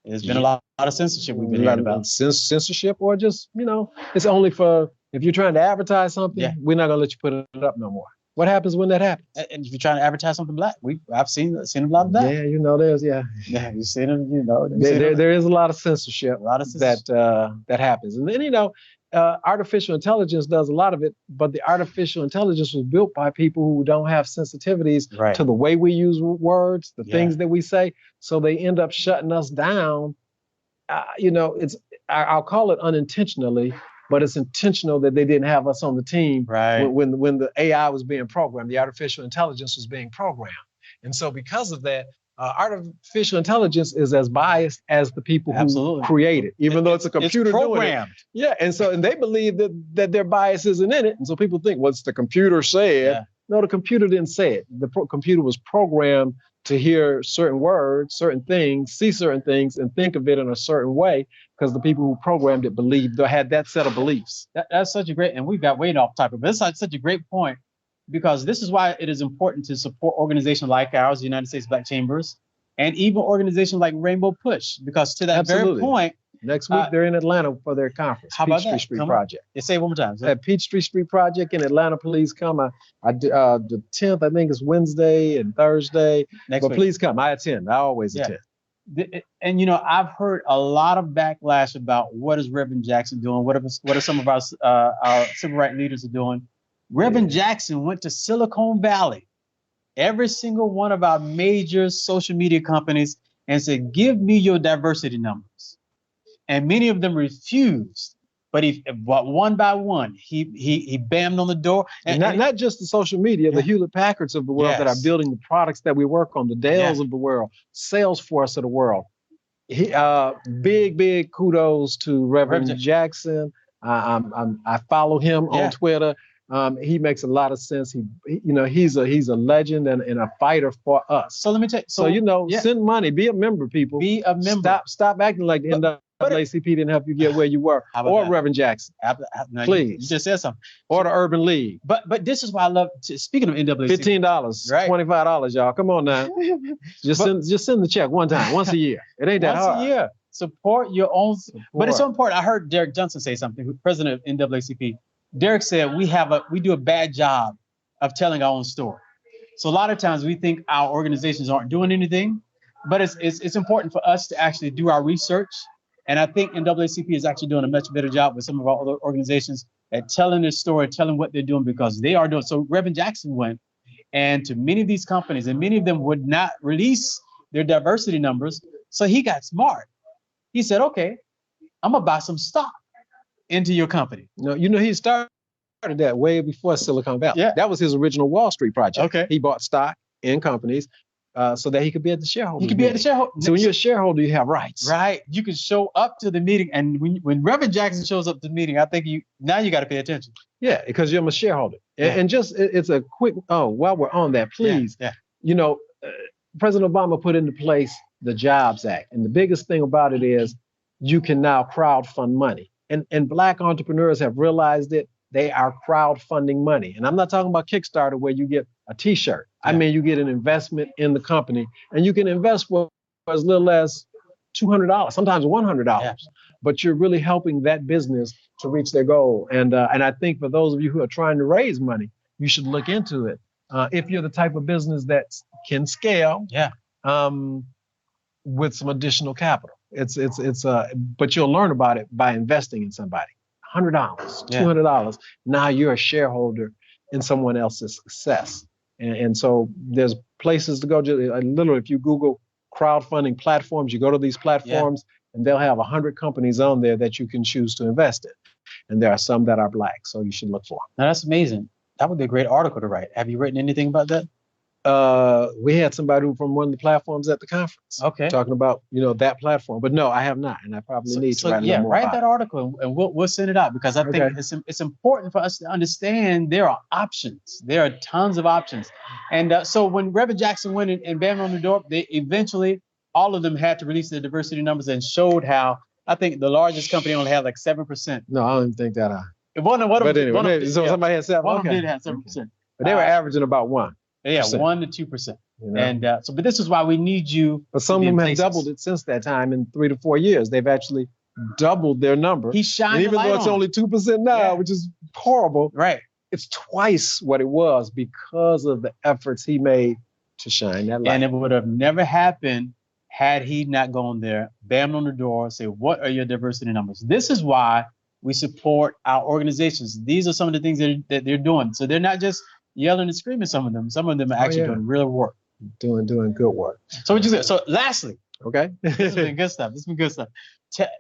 there's been a lot of censorship we've been hearing about. Censorship, or just, it's only for, if you're trying to advertise something, we're not going to let you put it up no more. What happens when that happens? And if you're trying to advertise something black, I've seen a lot of that. Yeah, Yeah, you've seen them, there is a lot of censorship, that happens. And then, artificial intelligence does a lot of it, but the artificial intelligence was built by people who don't have sensitivities to the way we use words, the things that we say. So they end up shutting us down. I'll call it unintentionally, but it's intentional that they didn't have us on the team when the AI was being programmed, the artificial intelligence was being programmed. And so because of that, artificial intelligence is as biased as the people who create it, even though it's a computer doing it. Yeah, and they believe that their bias isn't in it. And so people think, what's the computer said? Yeah. No, the computer didn't say it. The computer was programmed to hear certain words, certain things, see certain things, and think of it in a certain way, because the people who programmed it believed or had that set of beliefs. That's such a great, and we got way off topic, but it's such a great point, because this is why it is important to support organizations like ours, the United States Black Chambers, and even organizations like Rainbow Push, because to that very point, next week they're in Atlanta for their conference. How about Peachtree that? Street Project. Say it one more time. At Peachtree Street Project in Atlanta, please come. The 10th, I think, is Wednesday and Thursday. Next week. Please come. I attend. I always attend. And I've heard a lot of backlash about what is Reverend Jackson doing. What are some of our civil rights leaders are doing? Reverend Jackson went to Silicon Valley, every single one of our major social media companies, and said, give me your diversity numbers. And many of them refused. But one by one, he bammed on the door. And not just the social media, the Hewlett Packards of the world that are building the products that we work on, the Dells of the world, Salesforce of the world. Big kudos to Reverend Jackson. I follow him on Twitter. He makes a lot of sense. He's a legend and a fighter for us. So let me tell you. Send money. Be a member, people. Be a member. Stop acting like the NAACP didn't help you get where you were, or Reverend Jackson. Please. You just said something. Or the Urban League. But this is why I love. Speaking of NAACP, $15, $25, y'all. Come on now. Just send the check one time, once a year. It ain't that hard. Once a year. Support your own. But it's so important. I heard Derek Johnson say something, president of NAACP. Derek said we do a bad job of telling our own story. So a lot of times we think our organizations aren't doing anything, but it's important for us to actually do our research. And I think NAACP is actually doing a much better job with some of our other organizations at telling their story, telling what they're doing, because they are doing. So Reverend Jackson went and to many of these companies, and many of them would not release their diversity numbers. So he got smart. He said, okay, I'm gonna buy some stock into your company. No, he started that way before Silicon Valley. Yeah. That was his original Wall Street project. Okay. He bought stock in companies so that he could be at the shareholder. He could be at the shareholder. So when you're a shareholder, you have rights. Right. You can show up to the meeting, and when Reverend Jackson shows up to the meeting, I think you got to pay attention. Yeah, because you're a shareholder. Yeah. And just it's a quick. While we're on that, please. Yeah. President Obama put into place the Jobs Act, and the biggest thing about it is you can now crowdfund money. And Black entrepreneurs have realized it. They are crowdfunding money. And I'm not talking about Kickstarter where you get a t-shirt. Yeah. I mean, you get an investment in the company, and you can invest for as little as $200, sometimes $100. Yeah. But you're really helping that business to reach their goal. And I think for those of you who are trying to raise money, you should look into it. If you're the type of business that can scale, with some additional capital. But you'll learn about it by investing in somebody. $100, $200. Now you're a shareholder in someone else's success. And so there's places to go. Literally, if you Google crowdfunding platforms, you go to these platforms and they'll have 100 companies on there that you can choose to invest in. And there are some that are Black, so you should look for them. Now that's amazing. That would be a great article to write. Have you written anything about that? We had somebody from one of the platforms at the conference. Okay. Talking about, that platform. But no, I have not. And I probably need to write a little more write about that article and we'll send it out, because I think it's important for us to understand there are options. There are tons of options. And so when Reverend Jackson went and banged on the door, they eventually, all of them had to release their diversity numbers and showed how, I think the largest company only had like 7%. No, I don't even think that high. One of But them, anyway, one of maybe, them, so yeah, somebody had 7. one of them Okay. did have 7%. But they were averaging about 1%. Yeah, 1 to 2%. You know? And so, but this is why we need you. But some to of be them in have places. doubled it since that time in 3 to 4 years. They've actually doubled their number. He shined and the even light though it's on only 2% now, Yeah. which is horrible, right. it's twice what it was because of the efforts he made to shine that light. And it would have never happened had he not gone there, bammed on the door, say, what are your diversity numbers? This is why we support our organizations. These are some of the things that they're doing. So they're not just yelling and screaming, some of them. Some of them are actually doing real work. Doing good work. So what you say? So lastly, okay, this has been good stuff. This has been good stuff.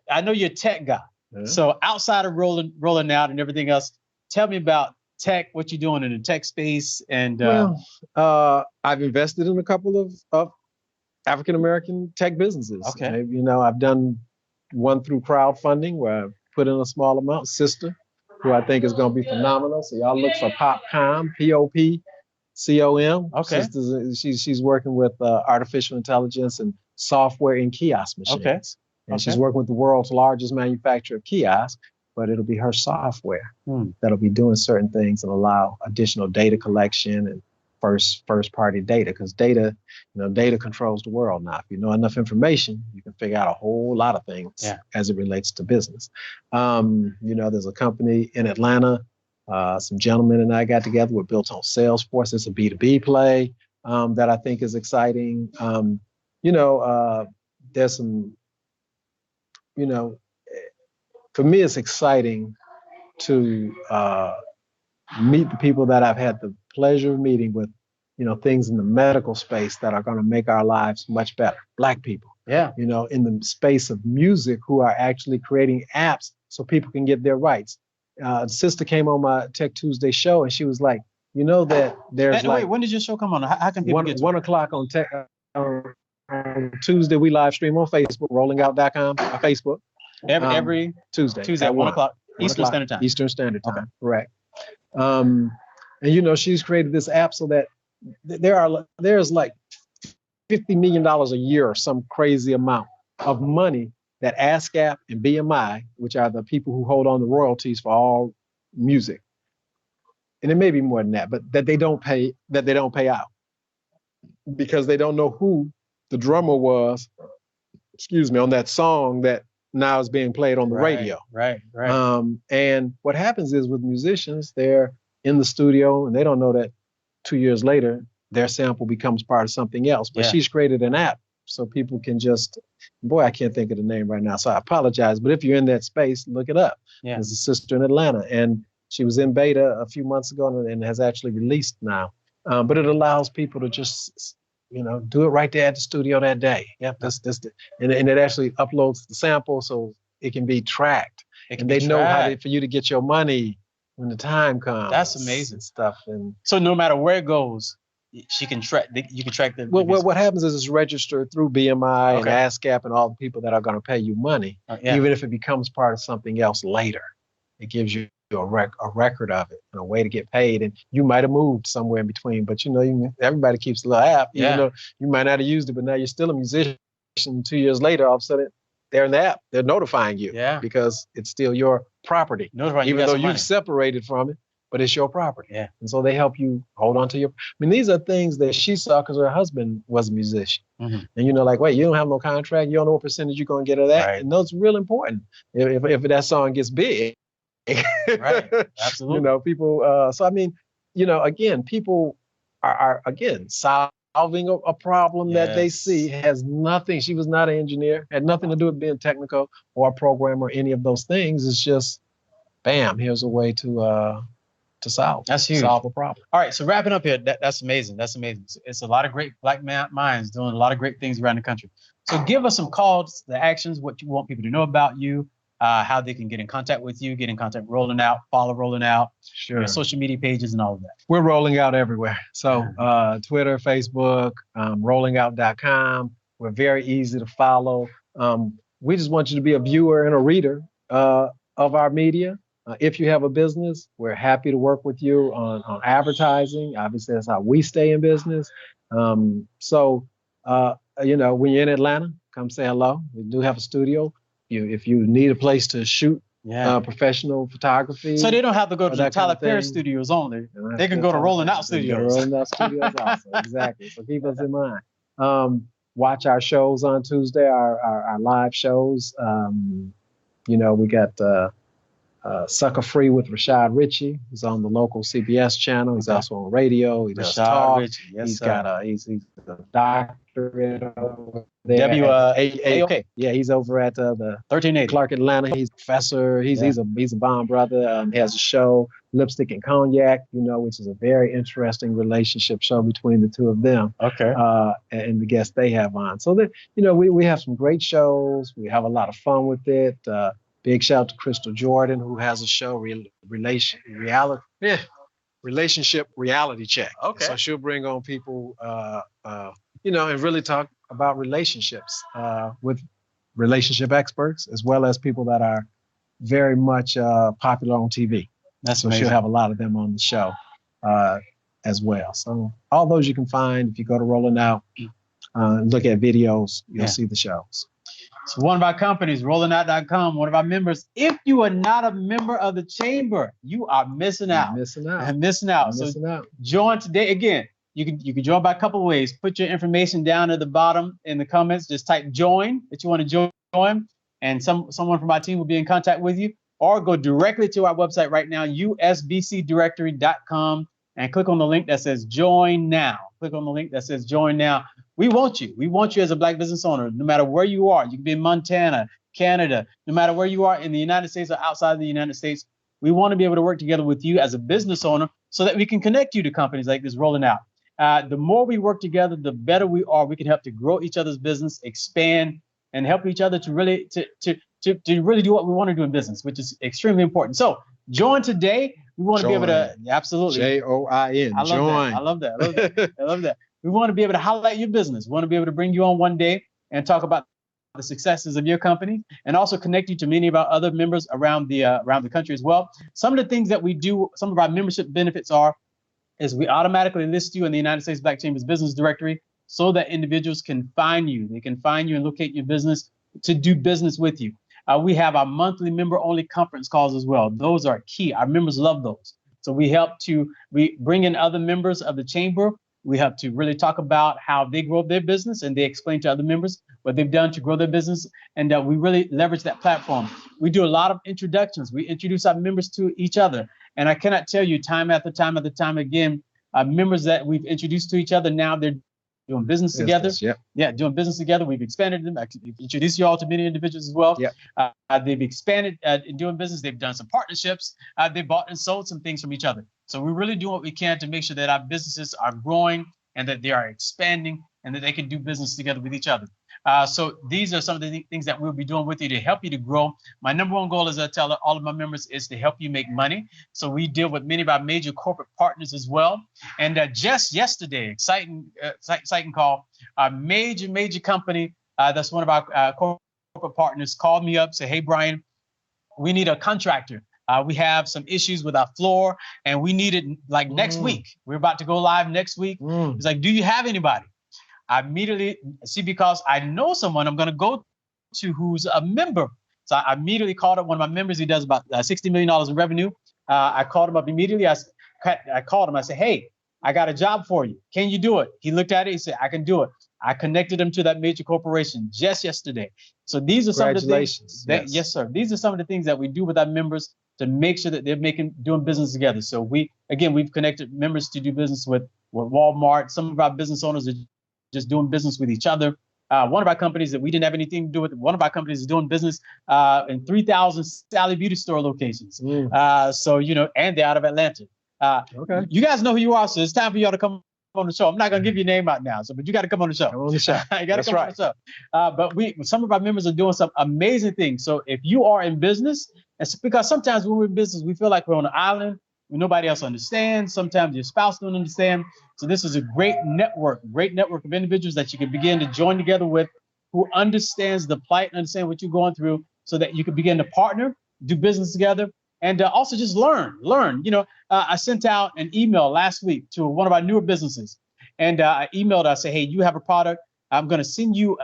I know you're a tech guy. Yeah. So outside of rolling out and everything else, tell me about tech, what you're doing in the tech space. And I've invested in a couple of African-American tech businesses. Okay. You know, I've done one through crowdfunding where I've put in a small amount. Sister, who I think is going to be phenomenal. So y'all look for Popcom, POPCOM. Okay. She's working with artificial intelligence and software in kiosk machines. Okay. And she's working with the world's largest manufacturer of kiosks, but it'll be her software that'll be doing certain things and allow additional data collection and first party data, because data controls the world now. If you know enough information, you can figure out a whole lot of things as it relates to business. There's a company in Atlanta, some gentlemen and I got together. We're built on Salesforce. It's a B2B play that I think is exciting. There's some, for me, it's exciting to meet the people that I've had the pleasure of meeting with, things in the medical space that are going to make our lives much better. Black people, in the space of music, who are actually creating apps so people can get their rights. Sister came on my Tech Tuesday show and she was like, that there's wait, when did your show come on? How can people get to 1 o'clock on Tech on Tuesday? We live stream on Facebook, rollingout.com, Facebook. Every Tuesday at 1 o'clock Eastern Standard Time. Eastern Standard Time, okay. Correct. And she's created this app so that there's like $50 million a year or some crazy amount of money that ASCAP and BMI, which are the people who hold on to royalties for all music, and it may be more than that, but that they don't pay out because they don't know who the drummer was, on that song that now is being played on the radio. Right. And what happens is with musicians, they're in the studio and they don't know that 2 years later, their sample becomes part of something else. But she's created an app so people can just, I can't think of the name right now, so I apologize. But if you're in that space, look it up. Yeah. There's a sister in Atlanta, and she was in beta a few months ago and has actually released now. But it allows people to just, do it right there at the studio that day. Yep, and it actually uploads the sample so it can be tracked. And they know for you to get your money when the time comes. That's amazing stuff. And so no matter where it goes, she can track. You can track the. Well, what happens is it's registered through BMI and ASCAP and all the people that are going to pay you money, even if it becomes part of something else later. It gives you a record of it and a way to get paid. And you might have moved somewhere in between, but everybody keeps a little app. Even though you might not have used it, but now you're still a musician. 2 years later, all of a sudden they're in the app. They're notifying you because it's still your property. Even though you've separated from it, but it's your property. Yeah. And so they help you hold on to your. These are things that she saw because her husband was a musician. Mm-hmm. And wait, you don't have no contract. You don't know what percentage you're going to get of that. Right. And that's real important if that song gets big. Right. Absolutely. People. Again, people are solving a problem that they see has nothing. She was not an engineer, had nothing to do with being technical or a programmer or any of those things. It's just, bam, here's a way to solve. That's huge. Solve a problem. All right, so wrapping up here, that's amazing. That's amazing. It's a lot of great Black minds doing a lot of great things around the country. So give us some calls, the actions, what you want people to know about you, how they can get in contact with you, get in contact Rolling Out, follow Rolling Out, sure, social media pages and all of that. We're rolling out everywhere. So Twitter, Facebook, rollingout.com. We're very easy to follow. We just want you to be a viewer and a reader of our media. If you have a business, we're happy to work with you on advertising. Obviously, that's how we stay in business. When you're in Atlanta, come say hello. We do have a studio. If you need a place to shoot professional photography. So they don't have to go to the Tyler Perry studios only. They can go to Rolling Out Studios. Rolling Out Studios also, exactly. So keep us in mind. Watch our shows on Tuesday, our live shows. We got Sucker Free with Rashad Ritchie. He's on the local CBS channel. He's also on radio. He does talk. Ritchie, yes, he's sir. got he's a doctorate over there. Okay. Yeah, he's over at the 1380 Clark Atlanta. He's a professor. He's a bomb brother. He has a show, Lipstick and Cognac, which is a very interesting relationship show between the two of them. Okay. And the guests they have on. So that we have some great shows. We have a lot of fun with it. Big shout out to Crystal Jordan, who has a show, Relationship Reality Check. Okay. So she'll bring on people, and really talk about relationships with relationship experts, as well as people that are very much popular on TV. That's so amazing. She'll have a lot of them on the show as well. So all those you can find if you go to Rolling Out, look at videos, you'll see the shows. So one of our companies, rollingout.com, one of our members. If you are not a member of the chamber, you are missing out. Missing out. Join today. Again, you can join by a couple of ways. Put your information down at the bottom in the comments. Just type join that you want to join, and someone from our team will be in contact with you. Or go directly to our website right now, usbcdirectory.com, and click on the link that says join now. Click on the link that says join now. We want you. We want you as a Black business owner, no matter where you are. You can be in Montana, Canada, no matter where you are in the United States or outside the United States. We want to be able to work together with you as a business owner so that we can connect you to companies like this Rolling Out. The more we work together, the better we are. We can help to grow each other's business, expand, and help each other to really really do what we want to do in business, which is extremely important. So join today. We want to be able to absolutely JOIN. I love that. We want to be able to highlight your business. We want to be able to bring you on one day and talk about the successes of your company, and also connect you to many of our other members around the country as well. Some of the things that we do, some of our membership benefits is we automatically list you in the United States Black Chamber's business directory so that individuals can find you. They can find you and locate your business to do business with you. We have our monthly member-only conference calls as well. Those are key. Our members love those. So we bring in other members of the chamber. We have to really talk about how they grow their business, and they explain to other members what they've done to grow their business, and we really leverage that platform. We do a lot of introductions. We introduce our members to each other, and I cannot tell you time after time again, members that we've introduced to each other, now they're doing business together. Doing business together. We've expanded them. We've introduced you all to many individuals as well. They've expanded in doing business. They've done some partnerships. They bought and sold some things from each other. So we really do what we can to make sure that our businesses are growing and that they are expanding and that they can do business together with each other. So these are some of the things that we'll be doing with you to help you to grow. My number one goal, as I tell all of my members, is to help you make money. So we deal with many of our major corporate partners as well. And just yesterday, exciting call, a major company that's one of our corporate partners called me up, said, "Hey, Brian, we need a contractor. We have some issues with our floor, and we need it like next week. We're about to go live next week." He's like, "Do you have anybody?" I immediately because I know someone I'm going to go to who's a member. So I immediately called up one of my members. He does about $60 million in revenue. I called him up immediately. I called him. I said, "Hey, I got a job for you. Can you do it?" He looked at it. He said, "I can do it." I connected him to that major corporation just yesterday. So these are some of the things yes, sir. These are some of the things that we do with our members to make sure that they're doing business together. So we've connected members to do business with Walmart. Some of our business owners are just doing business with each other. One of our companies that we didn't have anything to do with, one of our companies is doing business in 3,000 Sally Beauty store locations. So, and they're out of Atlanta. Okay. You guys know who you are, so it's time for y'all to come on the show. I'm not going to give your name out now, but you got to come on the show. Come on the show. You got to come on the show. But some of our members are doing some amazing things. So if you are in business, it's because sometimes when we're in business, we feel like we're on an island where nobody else understands. Sometimes your spouse don't understand. So this is a great network of individuals that you can begin to join together with, who understands the plight and understand what you're going through, so that you can begin to partner, do business together, and also just learn. I sent out an email last week to one of our newer businesses, and I emailed. I said, "Hey, you have a product. I'm going to send you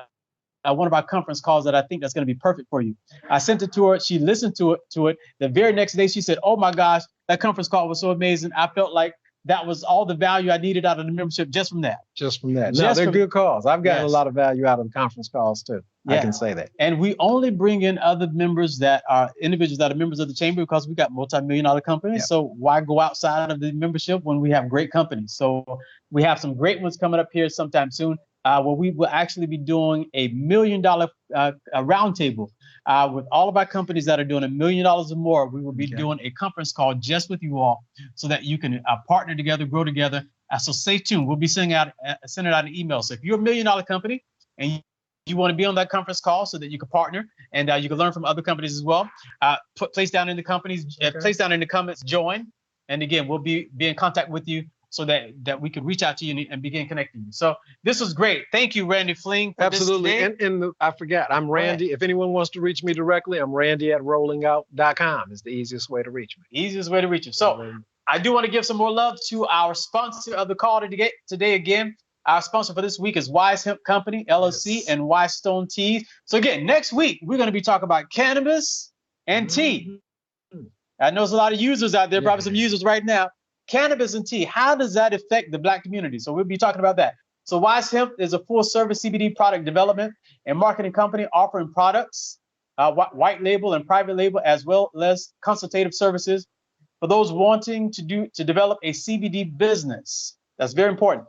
one of our conference calls that I think that's going to be perfect for you. I sent it to her. She listened to it. The very next day, she said, "Oh my gosh, that conference call was so amazing. I felt like that was all the value I needed out of the membership just from that." Just from that. No, they're good calls. I've gotten a lot of value out of the conference calls too. Yeah. I can say that. And we only bring in other members that are individuals that are members of the chamber because we got multi-million-dollar companies. Yep. So why go outside of the membership when we have great companies? So we have some great ones coming up here sometime soon. Where we will actually be doing $1 million roundtable with all of our companies that are doing $1 million or more. We will be doing a conference call just with you all so that you can partner together, grow together. So stay tuned. We'll be sending out an email. So if you're $1 million company and you want to be on that conference call so that you can partner and you can learn from other companies as well, place down in the comments, join. And again, we'll be in contact with you so that we could reach out to you and begin connecting you. So this was great. Thank you, Randy Fling. Absolutely. And I forgot, I'm Randy. If anyone wants to reach me directly, I'm randy@rollingout.com is the easiest way to reach me. Easiest way to reach you. So I do want to give some more love to our sponsor of the call today again. Our sponsor for this week is Wise Hemp Company, LLC, and Wise Stone Teas. So again, next week, we're going to be talking about cannabis and tea. I know there's a lot of users out there, probably some users right now. Cannabis and tea, how does that affect the Black community? So we'll be talking about that. So Wise Hemp is a full-service CBD product development and marketing company offering products, white label and private label, as well as consultative services for those wanting to develop a CBD business. That's very important.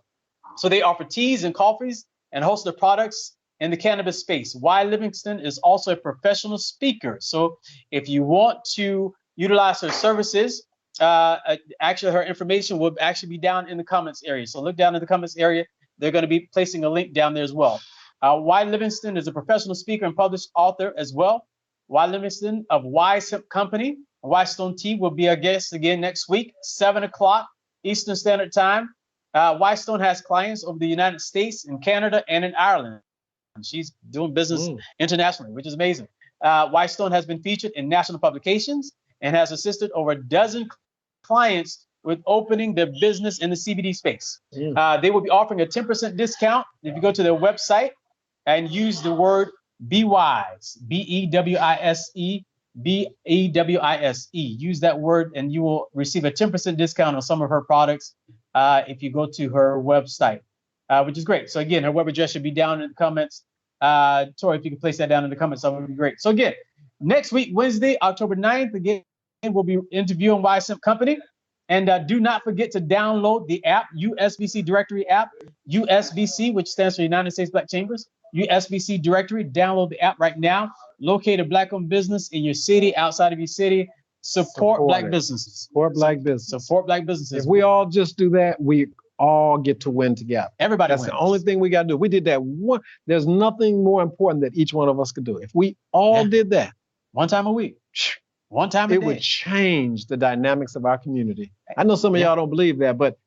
So they offer teas and coffees and host their products in the cannabis space. Y Livingston is also a professional speaker. So if you want to utilize her services, actually her information will actually be down in the comments area. So look down in the comments area. They're going to be placing a link down there as well. Y Livingston is a professional speaker and published author as well. Y Livingston of Wise Hemp Company, Wise Stone Tea will be our guest again next week, 7 o'clock Eastern Standard Time. Wise Stone has clients over the United States, in Canada, and in Ireland. She's doing business internationally, which is amazing. Wise Stone has been featured in national publications and has assisted over a dozen clients with opening their business in the CBD space. They will be offering a 10% discount if you go to their website and use the word BEWISE, BEWISE, BEWISE. Use that word and you will receive a 10% discount on some of her products if you go to her website, which is great. So again, her web address should be down in the comments. Tori, if you can place that down in the comments, that would be great. So again, next week, Wednesday, October 9th, again, we'll be interviewing Wise Hemp Company. And do not forget to download the app, USBC Directory app, USBC, which stands for United States Black Chambers. USBC Directory, download the app right now. Locate a Black-owned business in your city, outside of your city. Support Black businesses. Support Black businesses. Support Black businesses. If we all just do that, we all get to win together. Everybody wins. That's the only thing we got to do. We did that one. There's nothing more important that each one of us could do. If we all did that. One time a week. One time a day. It would change the dynamics of our community. I know some of y'all don't believe that, but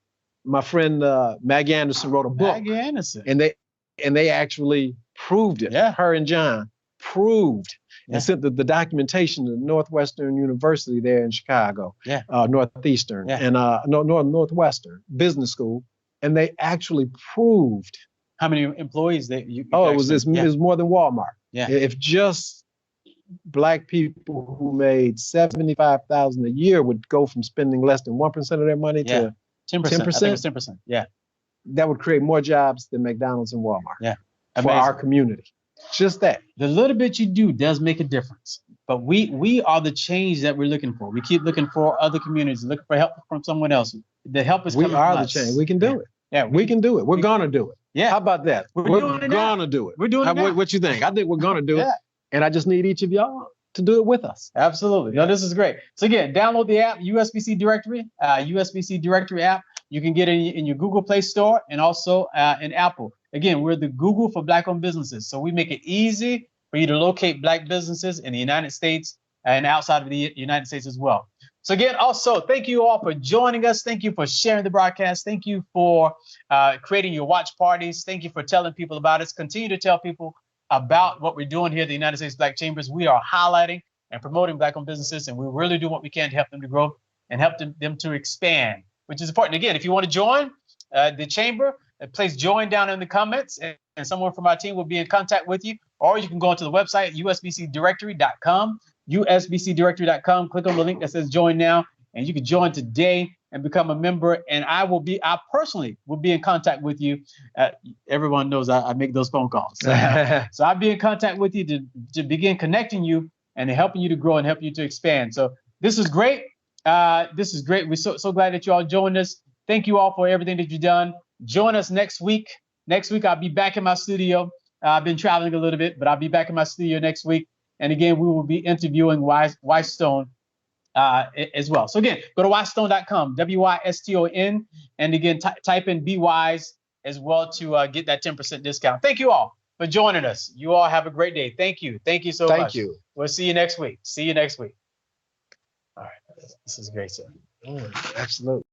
my friend Maggie Anderson wrote a book. Maggie Anderson. And they actually proved it. Yeah. Her and John proved and sent the documentation to Northwestern University there in Chicago. Northeastern and Northwestern Business School. And they actually proved how many employees that you. It was more than Walmart. Yeah. If just Black people who made $75,000 a year would go from spending less than 1% of their money to 10%. 10%. I think it was 10%. Yeah. That would create more jobs than McDonald's and Walmart. Yeah. For our community. Just that. The little bit you do does make a difference. But we are the change that we're looking for. We keep looking for other communities, looking for help from someone else. The help is coming from us. We are the change. We can do it. Yeah, we can do it. We're gonna do it. Yeah. How about that? We're gonna do it. We're doing it now. What you think? I think we're gonna do it. And I just need each of y'all to do it with us. Absolutely. No, this is great. So again, download the app, USBC Directory, USBC Directory app. You can get it in your Google Play Store and also in Apple. Again, we're the Google for Black-owned businesses. So we make it easy for you to locate Black businesses in the United States and outside of the United States as well. So again, also, thank you all for joining us. Thank you for sharing the broadcast. Thank you for creating your watch parties. Thank you for telling people about us. Continue to tell people about what we're doing here at the United States Black Chambers. We are highlighting and promoting Black-owned businesses, and we really do what we can to help them to grow and help them to expand, which is important. Again, if you want to join the chamber, place join down in the comments, and someone from our team will be in contact with you. Or you can go onto the website, usbcdirectory.com, usbcdirectory.com. Click on the link that says join now, and you can join today and become a member. And I personally will be in contact with you. Everyone knows I make those phone calls. So I'll be in contact with you to begin connecting you and helping you to grow and help you to expand. So this is great. This is great. We're so glad that you all joined us. Thank you all for everything that you've done. Join us next week. Next week, I'll be back in my studio. I've been traveling a little bit, but I'll be back in my studio next week. And again, we will be interviewing Wise Stone as well. So again, go to wisestone.com, WYSTON, and again, type in Be Wise as well to get that 10% discount. Thank you all for joining us. You all have a great day. Thank you. Thank you so much. Thank you. We'll see you next week. See you next week. All right. This is great, sir. Absolutely.